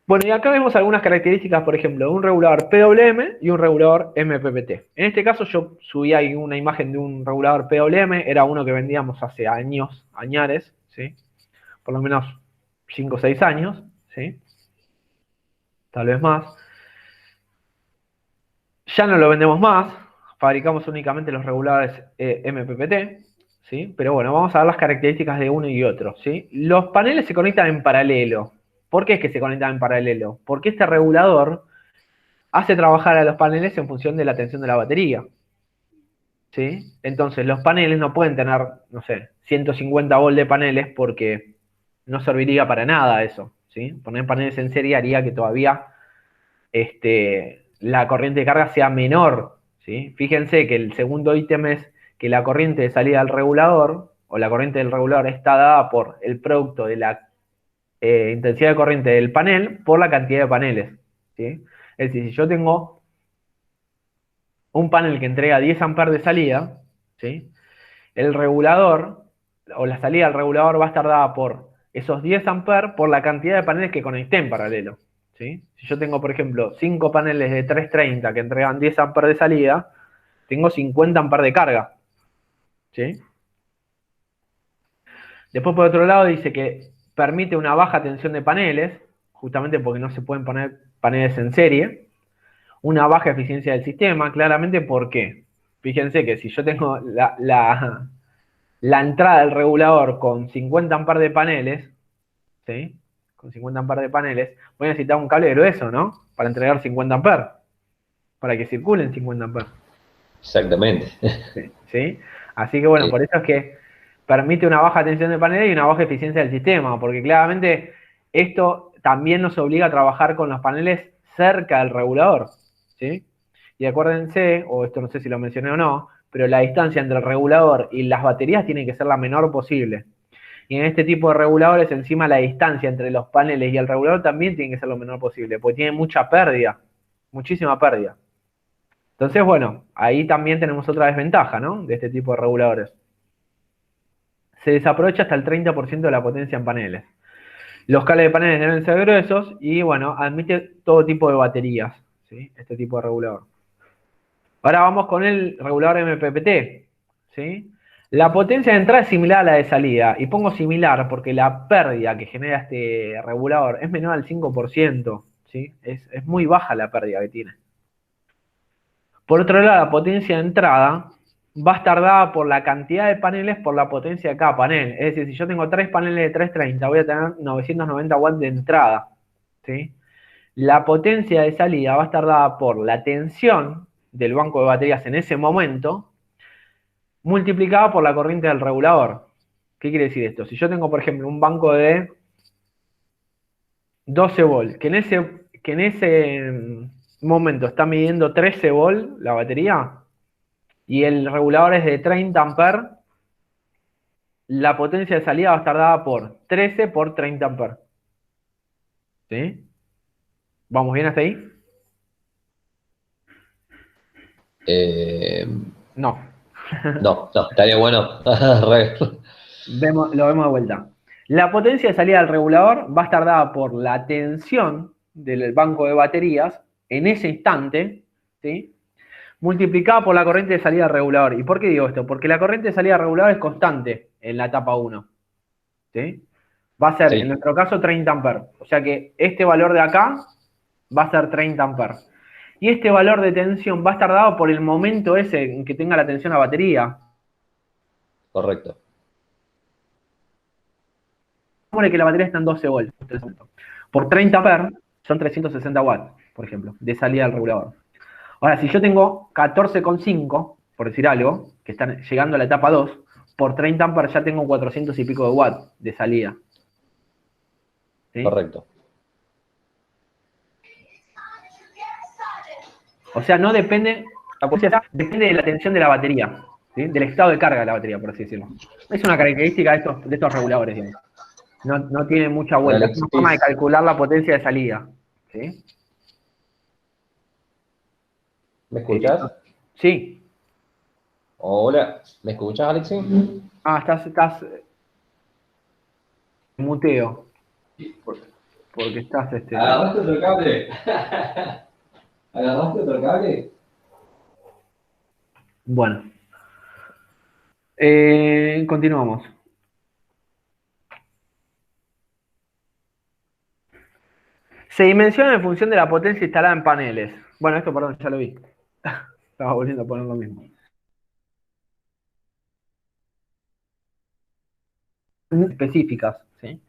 Bueno, y acá vemos algunas características, por ejemplo, de un regulador PWM y un regulador MPPT. En este caso yo subí ahí una imagen de un regulador PWM, era uno que vendíamos hace años, añares, ¿sí? Por lo menos 5 o 6 años, ¿sí? Tal vez más. Ya no lo vendemos más, fabricamos únicamente los reguladores MPPT, ¿sí? Pero bueno, vamos a ver las características de uno y otro, ¿sí? Los paneles se conectan en paralelo. ¿Por qué es que se conectan en paralelo? Porque este regulador hace trabajar a los paneles en función de la tensión de la batería, ¿sí? Entonces los paneles no pueden tener, no sé, 150 volts de paneles porque no serviría para nada eso, ¿sí? Poner paneles en serie haría que todavía la corriente de carga sea menor, ¿sí? Fíjense que el segundo ítem es que la corriente de salida del regulador, o la corriente del regulador está dada por el producto de la intensidad de corriente del panel por la cantidad de paneles, ¿sí? Es decir, si yo tengo un panel que entrega 10 amperes de salida, ¿sí? El regulador, o la salida del regulador va a estar dada por esos 10 amperes por la cantidad de paneles que conecté en paralelo, ¿sí? Si yo tengo, por ejemplo, 5 paneles de 330 que entregan 10 amperes de salida, tengo 50 amperes de carga, ¿sí? Después, por otro lado, dice que permite una baja tensión de paneles, justamente porque no se pueden poner paneles en serie. Una baja eficiencia del sistema, claramente, ¿por qué? Fíjense que si yo tengo la entrada del regulador con 50 amperes de paneles, ¿sí? Con 50 amperes de paneles, voy a necesitar un cable grueso, ¿no? Para entregar 50 amperes, para que circulen 50 amperes. Exactamente. ¿Sí? Así que bueno, Sí. por eso es que permite una baja tensión de paneles y una baja eficiencia del sistema, porque claramente esto también nos obliga a trabajar con los paneles cerca del regulador, ¿sí? Y acuérdense, o esto no sé si lo mencioné o no, pero la distancia entre el regulador y las baterías tiene que ser la menor posible. Y en este tipo de reguladores, encima la distancia entre los paneles y el regulador también tiene que ser lo menor posible, porque tiene mucha pérdida, muchísima pérdida. Entonces, bueno, ahí también tenemos otra desventaja, ¿no? De este tipo de reguladores. Se desaprovecha hasta el 30% de la potencia en paneles. Los cables de paneles deben ser gruesos y, bueno, admite todo tipo de baterías, ¿sí? Este tipo de regulador. Ahora vamos con el regulador MPPT, ¿sí? La potencia de entrada es similar a la de salida, y pongo similar porque la pérdida que genera este regulador es menor al 5%, ¿sí? Es muy baja la pérdida que tiene. Por otro lado, la potencia de entrada va a estar dada por la cantidad de paneles por la potencia de cada panel. Es decir, si yo tengo 3 paneles de 330, voy a tener 990 watts de entrada, ¿sí? La potencia de salida va a estar dada por la tensión del banco de baterías en ese momento, multiplicada por la corriente del regulador. ¿Qué quiere decir esto? Si yo tengo, por ejemplo, un banco de 12 volts, que en ese momento está midiendo 13 volts la batería, y el regulador es de 30 amperes, la potencia de salida va a estar dada por 13 por 30 amperes. ¿Sí? ¿Vamos bien hasta ahí? No. No, estaría bueno. Lo vemos de vuelta. La potencia de salida del regulador va a estar dada por la tensión del banco de baterías en ese instante, ¿sí? Multiplicada por la corriente de salida del regulador. ¿Y por qué digo esto? Porque la corriente de salida del regulador es constante en la etapa 1, ¿sí? Va a ser, Sí. en nuestro caso, 30 amperes. O sea que este valor de acá va a ser 30 amperes. Y este valor de tensión va a estar dado por el momento ese en que tenga la tensión la batería. Correcto. Supone que la batería está en 12 volts. Por 30 amperes son 360 watts, por ejemplo, de salida del regulador. Ahora, si yo tengo 14,5, por decir algo, que están llegando a la etapa 2, por 30 amperes ya tengo 400 y pico de watts de salida. ¿Sí? Correcto. O sea, no depende, depende de la tensión de la batería. ¿sí? Del estado de carga de la batería, por así decirlo. Es una característica de estos reguladores, digamos. No tiene mucha vuelta. Es una forma de calcular la potencia de salida. ¿Sí? ¿Me escuchás? Sí. Hola, ¿me escuchás, Alexi? Estás muteo. Porque estás ¿Agarraste otro cable? ¿Agarraste otro cable? Bueno. Continuamos. Se dimensiona en función de la potencia instalada en paneles. Bueno, esto, perdón, ya lo vi. Estaba volviendo a poner lo mismo. Específicas, ¿sí?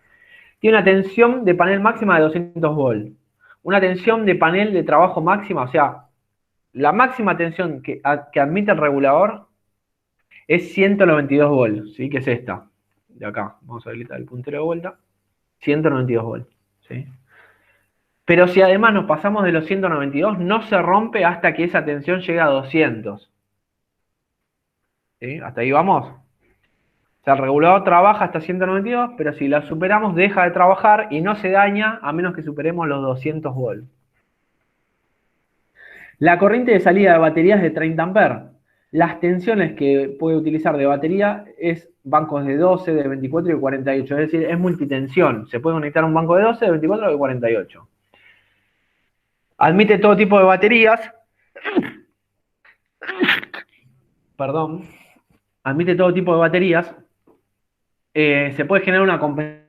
Tiene una tensión de panel máxima de 200 volts. Una tensión de panel de trabajo máxima, o sea, la máxima tensión que admite el regulador es 192 volts, ¿sí? Que es esta. De acá. Vamos a habilitar el puntero de vuelta. 192 volts, ¿sí? Pero si además nos pasamos de los 192, no se rompe hasta que esa tensión llegue a 200. ¿Sí? ¿Hasta ahí vamos? O sea, el regulador trabaja hasta 192, pero si la superamos deja de trabajar y no se daña a menos que superemos los 200 volts. La corriente de salida de baterías es de 30 amperes. Las tensiones que puede utilizar de batería es bancos de 12, de 24 y de 48. Es decir, es multitensión. Se puede conectar a un banco de 12, de 24 o de 48. Admite todo tipo de baterías. Perdón. Admite todo tipo de baterías. Se puede generar una compensación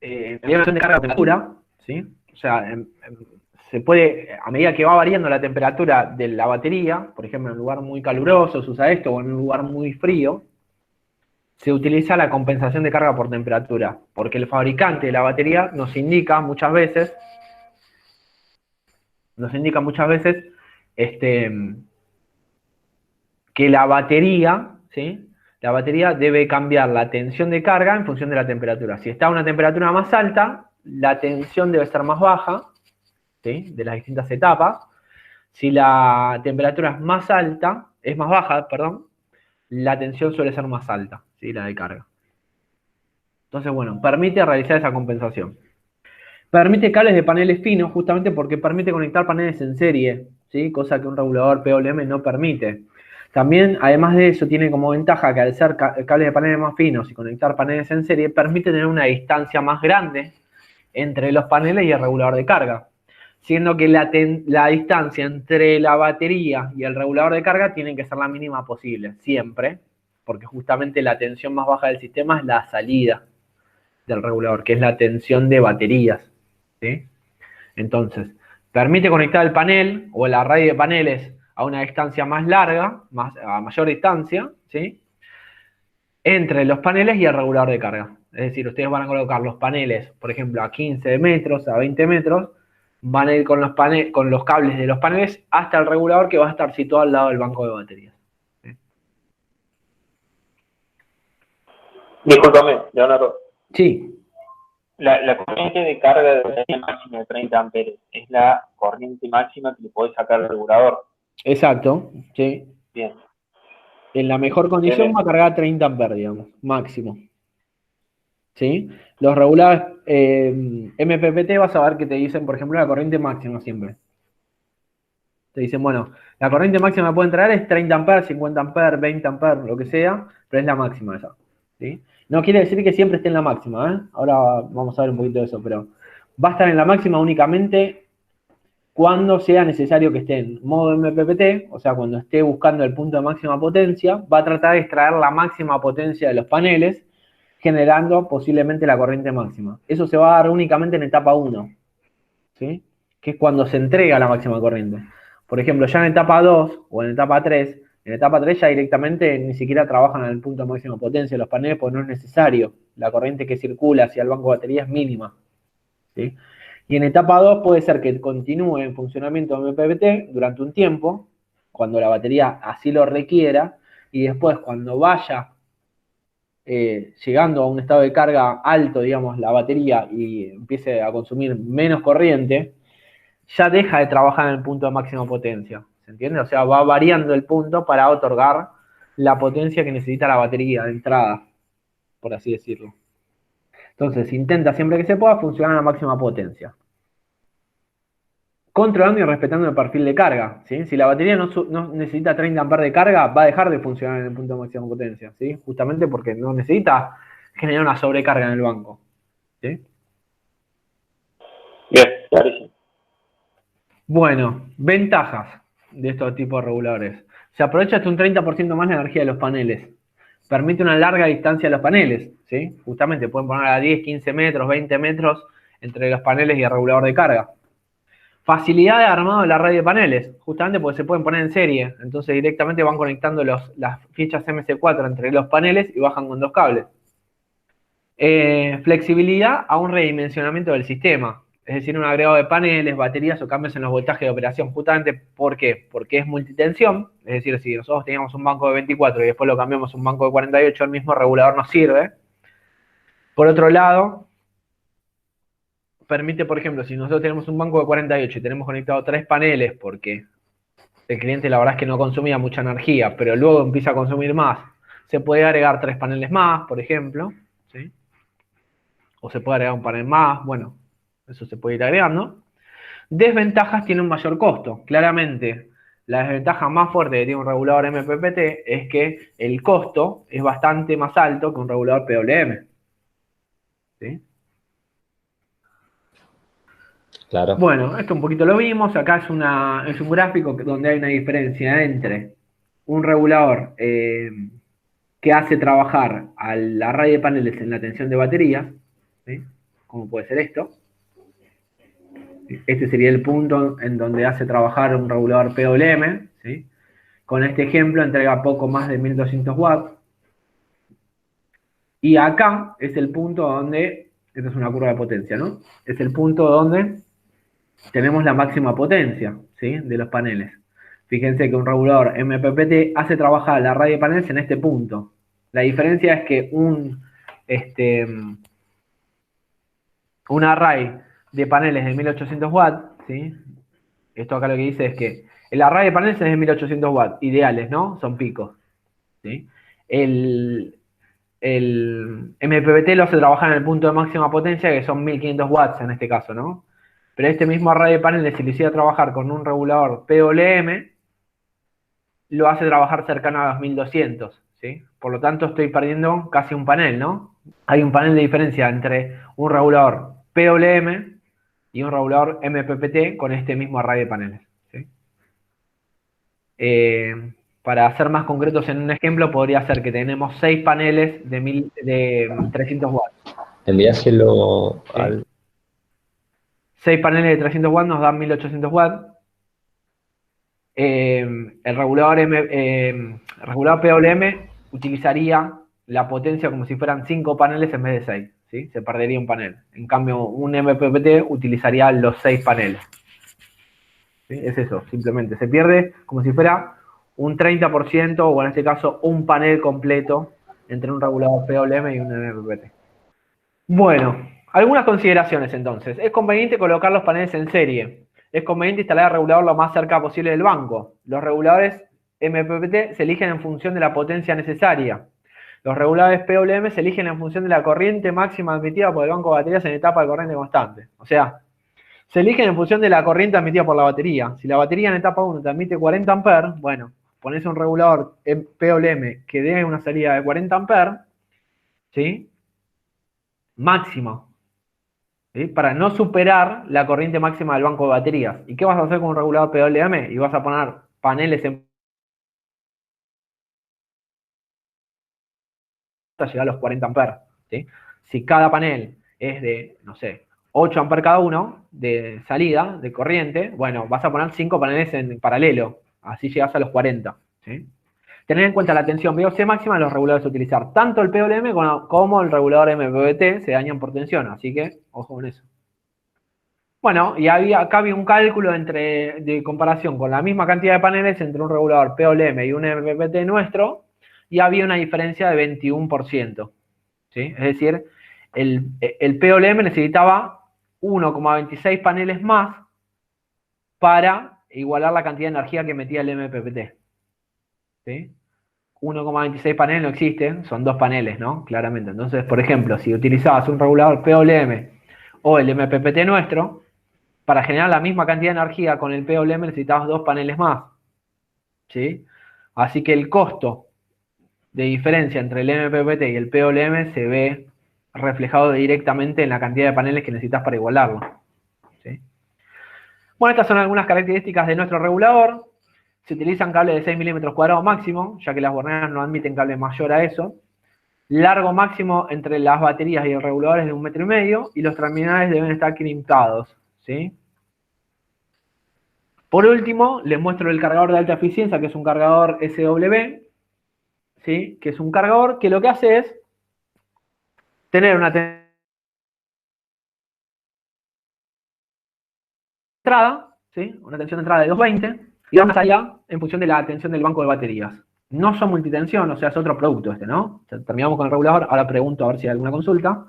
de carga a temperatura, ¿sí? O sea, se puede, a medida que va variando la temperatura de la batería, por ejemplo, en un lugar muy caluroso se usa esto, o en un lugar muy frío, se utiliza la compensación de carga por temperatura, porque el fabricante de la batería nos indica muchas veces, que la batería, ¿sí? La batería debe cambiar la tensión de carga en función de la temperatura. Si está a una temperatura más alta, la tensión debe ser más baja, ¿sí? De las distintas etapas. Si la temperatura es más alta, es más baja, perdón, la tensión suele ser más alta, ¿sí? La de carga. Entonces, bueno, permite realizar esa compensación. Permite cables de paneles finos justamente porque permite conectar paneles en serie, ¿sí? Cosa que un regulador PWM no permite. También, además de eso, tiene como ventaja que al ser cables de paneles más finos y conectar paneles en serie, permite tener una distancia más grande entre los paneles y el regulador de carga. Siendo que la distancia entre la batería y el regulador de carga tiene que ser la mínima posible, siempre, porque justamente la tensión más baja del sistema es la salida del regulador, que es la tensión de baterías, ¿sí? Entonces, permite conectar el panel o el array de paneles a una distancia más larga, a mayor distancia, ¿sí? Entre los paneles y el regulador de carga. Es decir, ustedes van a colocar los paneles, por ejemplo, a 15 metros, a 20 metros, van a ir con los cables de los paneles hasta el regulador que va a estar situado al lado del banco de baterías. ¿Sí? Discúlpame, Leonardo. Sí. La corriente de carga de batería máxima de 30 amperes es la corriente máxima que le podés sacar al regulador. Exacto, sí. Bien. En la mejor condición va a cargar 30 amperes, digamos, máximo. ¿Sí? Los regulados MPPT vas a ver que te dicen, por ejemplo, la corriente máxima siempre. Te dicen, bueno, la corriente máxima que puede entrar es 30 amperes, 50 amperes, 20 amperes, lo que sea, pero es la máxima esa. ¿Sí? No quiere decir que siempre esté en la máxima, ¿eh? Ahora vamos a ver un poquito de eso, pero va a estar en la máxima únicamente cuando sea necesario que esté en modo MPPT, o sea, cuando esté buscando el punto de máxima potencia, va a tratar de extraer la máxima potencia de los paneles, generando posiblemente la corriente máxima. Eso se va a dar únicamente en etapa 1, ¿sí? Que es cuando se entrega la máxima corriente. Por ejemplo, ya en etapa 2 o en etapa 3, en etapa 3 ya directamente ni siquiera trabajan en el punto de máxima potencia de los paneles porque no es necesario. La corriente que circula hacia el banco de batería es mínima, ¿sí? Y en etapa 2 puede ser que continúe en funcionamiento MPPT durante un tiempo, cuando la batería así lo requiera, y después cuando vaya llegando a un estado de carga alto, digamos, la batería y empiece a consumir menos corriente, ya deja de trabajar en el punto de máxima potencia. ¿Se entiende? O sea, va variando el punto para otorgar la potencia que necesita la batería de entrada, por así decirlo. Entonces, intenta siempre que se pueda funcionar a la máxima potencia. Controlando y respetando el perfil de carga, ¿sí? Si la batería no necesita 30 amperes de carga, va a dejar de funcionar en el punto de máxima potencia, ¿sí? Justamente porque no necesita generar una sobrecarga en el banco, ¿sí? Bien, clarísimo. Bueno, ventajas de estos tipos de reguladores. Se aprovecha hasta un 30% más la energía de los paneles. Permite una larga distancia a los paneles, ¿sí? Justamente pueden poner a 10, 15 metros, 20 metros entre los paneles y el regulador de carga. Facilidad de armado de la red de paneles, justamente porque se pueden poner en serie. Entonces directamente van conectando las fichas MC4 entre los paneles y bajan con 2 cables. Flexibilidad a un redimensionamiento del sistema. Es decir, un agregado de paneles, baterías o cambios en los voltajes de operación. Justamente, ¿por qué? Porque es multitensión. Es decir, si nosotros teníamos un banco de 24 y después lo cambiamos a un banco de 48, el mismo regulador nos sirve. Por otro lado, permite, por ejemplo, si nosotros tenemos un banco de 48 y tenemos conectado 3 paneles porque el cliente la verdad es que no consumía mucha energía, pero luego empieza a consumir más, se puede agregar 3 paneles más, por ejemplo, ¿sí? O se puede agregar un panel más, bueno, eso se puede ir agregando. Desventajas tiene un mayor costo. Claramente, la desventaja más fuerte que tiene un regulador MPPT es que el costo es bastante más alto que un regulador PWM. ¿Sí? Claro. Bueno, esto un poquito lo vimos. Acá es un gráfico donde hay una diferencia entre un regulador que hace trabajar al array de paneles en la tensión de baterías, ¿sí? Como puede ser esto. Este sería el punto en donde hace trabajar un regulador PWM, ¿sí? Con este ejemplo entrega poco más de 1200 watts. Y acá es el punto donde, esta es una curva de potencia, ¿no? Es el punto donde tenemos la máxima potencia, ¿sí? De los paneles. Fíjense que un regulador MPPT hace trabajar la array de paneles en este punto. La diferencia es que un array de paneles de 1800 watts, ¿sí? Esto acá lo que dice es que el array de paneles es de 1800 watts, ideales, ¿no? Son picos, ¿sí? El MPPT lo hace trabajar en el punto de máxima potencia, que son 1500 watts en este caso, ¿no? Pero este mismo array de paneles, si lo hiciera trabajar con un regulador PWM, lo hace trabajar cercano a los 1200, ¿sí? Por lo tanto, estoy perdiendo casi un panel, ¿no? Hay un panel de diferencia entre un regulador PWM y un regulador MPPT con este mismo array de paneles, ¿sí? Para ser más concretos en un ejemplo, podría ser que tenemos 6 paneles de 300 watts. Envíaselo ¿Sí? al... 6 paneles de 300 watts nos dan 1800 watts. El regulador PWM utilizaría la potencia como si fueran 5 paneles en vez de 6, ¿sí? Se perdería un panel. En cambio, un MPPT utilizaría los 6 paneles. ¿Sí? Es eso, simplemente. Se pierde como si fuera un 30%, o en este caso, un panel completo entre un regulador PWM y un MPPT. Bueno, algunas consideraciones entonces. Es conveniente colocar los paneles en serie. Es conveniente instalar el regulador lo más cerca posible del banco. Los reguladores MPPT se eligen en función de la potencia necesaria. Los reguladores PWM se eligen en función de la corriente máxima admitida por el banco de baterías en etapa de corriente constante. O sea, se eligen en función de la corriente admitida por la batería. Si la batería en etapa 1 te admite 40 amperes, bueno, pones un regulador PWM que dé una salida de 40 amperes, ¿sí? Máximo, ¿sí? Para no superar la corriente máxima del banco de baterías. ¿Y qué vas a hacer con un regulador PWM? Y vas a poner paneles en hasta llegar a los 40 amperes, ¿sí? Si cada panel es de, no sé, 8 amperes cada uno de salida, de corriente, bueno, vas a poner 5 paneles en paralelo, así llegas a los 40, ¿sí? Tener en cuenta la tensión VOC máxima de los reguladores a utilizar. Tanto el PWM como el regulador MPPT se dañan por tensión, así que ojo con eso. Bueno, y acá había un cálculo de comparación con la misma cantidad de paneles entre un regulador PWM y un MPPT nuestro, y había una diferencia de 21%. ¿Sí? Es decir, el PWM necesitaba 1,26 paneles más para igualar la cantidad de energía que metía el MPPT. ¿Sí? 1,26 paneles no existe, son 2 paneles, ¿no? Claramente. Entonces, por ejemplo, si utilizabas un regulador PWM o el MPPT nuestro, para generar la misma cantidad de energía con el PWM necesitabas 2 paneles más. ¿Sí? Así que el costo de diferencia entre el MPPT y el PWM se ve reflejado directamente en la cantidad de paneles que necesitas para igualarlo. ¿Sí? Bueno, estas son algunas características de nuestro regulador. Se utilizan cables de 6 milímetros cuadrados máximo, ya que las borneras no admiten cable mayor a eso. Largo máximo entre las baterías y el regulador es de 1,5 metros y los terminales deben estar crimtados. ¿Sí? Por último, les muestro el cargador de alta eficiencia, que es un cargador SW, ¿sí? Que es un cargador que lo que hace es tener una entrada, ¿sí? Una tensión de entrada de 220 y una salida en función de la tensión del banco de baterías. No son multitensión, o sea, es otro producto este, ¿no? O sea, terminamos con el regulador, ahora pregunto a ver si hay alguna consulta.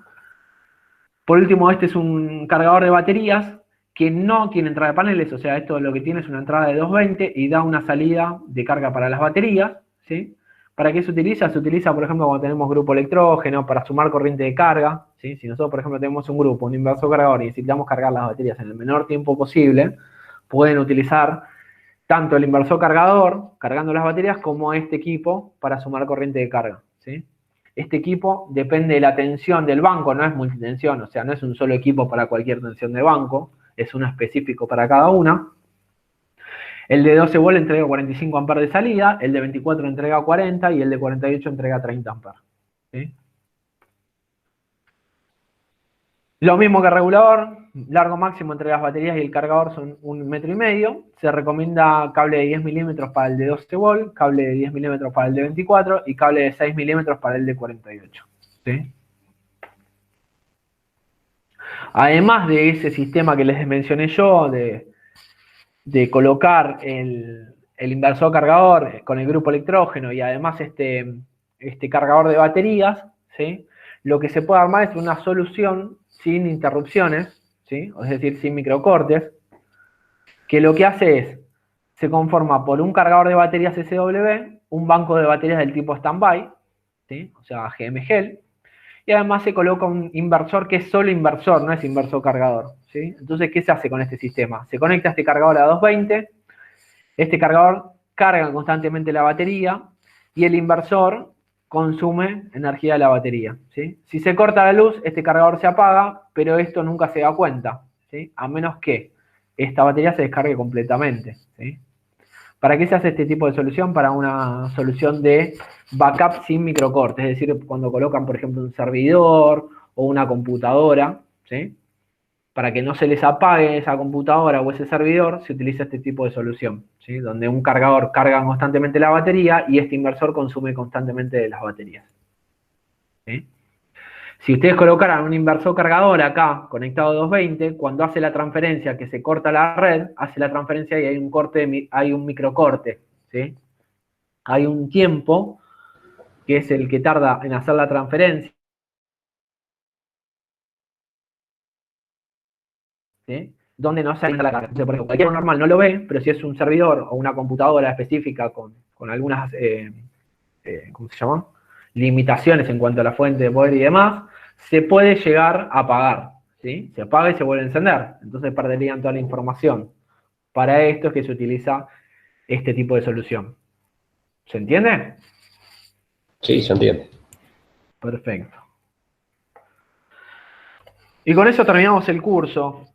Por último, este es un cargador de baterías que no tiene entrada de paneles, o sea, esto lo que tiene es una entrada de 220 y da una salida de carga para las baterías, ¿sí? ¿Para qué se utiliza? Se utiliza, por ejemplo, cuando tenemos grupo electrógeno, para sumar corriente de carga, ¿sí? Si nosotros, por ejemplo, tenemos un grupo, un inversor cargador y necesitamos cargar las baterías en el menor tiempo posible, pueden utilizar tanto el inversor cargador, cargando las baterías, como este equipo para sumar corriente de carga, ¿sí? Este equipo depende de la tensión del banco, no es multitensión, o sea, no es un solo equipo para cualquier tensión de banco, es uno específico para cada una. El de 12 volt entrega 45 amperes de salida, el de 24 entrega 40 y el de 48 entrega 30 amperes. ¿Sí? Lo mismo que el regulador, largo máximo entre las baterías y el cargador son 1,5 metros. Se recomienda cable de 10 milímetros para el de 12 volt, cable de 10 milímetros para el de 24 y cable de 6 milímetros para el de 48. ¿Sí? Además de ese sistema que les mencioné yo, de colocar el inversor cargador con el grupo electrógeno y además este cargador de baterías, ¿sí? Lo que se puede armar es una solución sin interrupciones, ¿sí? Es decir, sin microcortes, que lo que hace es, se conforma por un cargador de baterías SW, un banco de baterías del tipo standby, ¿sí? O sea, GM-GEL, y además se coloca un inversor que es solo inversor, no es inversor cargador, ¿sí? Entonces, ¿qué se hace con este sistema? Se conecta este cargador a 220, este cargador carga constantemente la batería y el inversor consume energía de la batería, ¿sí? Si se corta la luz, este cargador se apaga, pero esto nunca se da cuenta, ¿sí? A menos que esta batería se descargue completamente, ¿sí? ¿Para qué se hace este tipo de solución? Para una solución de backup sin microcortes, es decir, cuando colocan, por ejemplo, un servidor o una computadora, ¿sí? Para que no se les apague esa computadora o ese servidor, se utiliza este tipo de solución, ¿sí? Donde un cargador carga constantemente la batería y este inversor consume constantemente de las baterías, ¿sí? Si ustedes colocaran un inversor cargador acá, conectado a 220, cuando hace la transferencia, que se corta la red, hace la transferencia y hay un corte, hay un microcorte, ¿sí? Hay un tiempo, que es el que tarda en hacer la transferencia, ¿sí? Donde no se la carga. Entonces, por ejemplo, cualquier normal no lo ve, pero si es un servidor o una computadora específica con algunas, ¿cómo se llama? Limitaciones en cuanto a la fuente de poder y demás, se puede llegar a apagar, ¿sí? Se apaga y se vuelve a encender. Entonces perderían toda la información. Para esto es que se utiliza este tipo de solución. ¿Se entiende? Sí, se entiende. Perfecto. Y con eso terminamos el curso.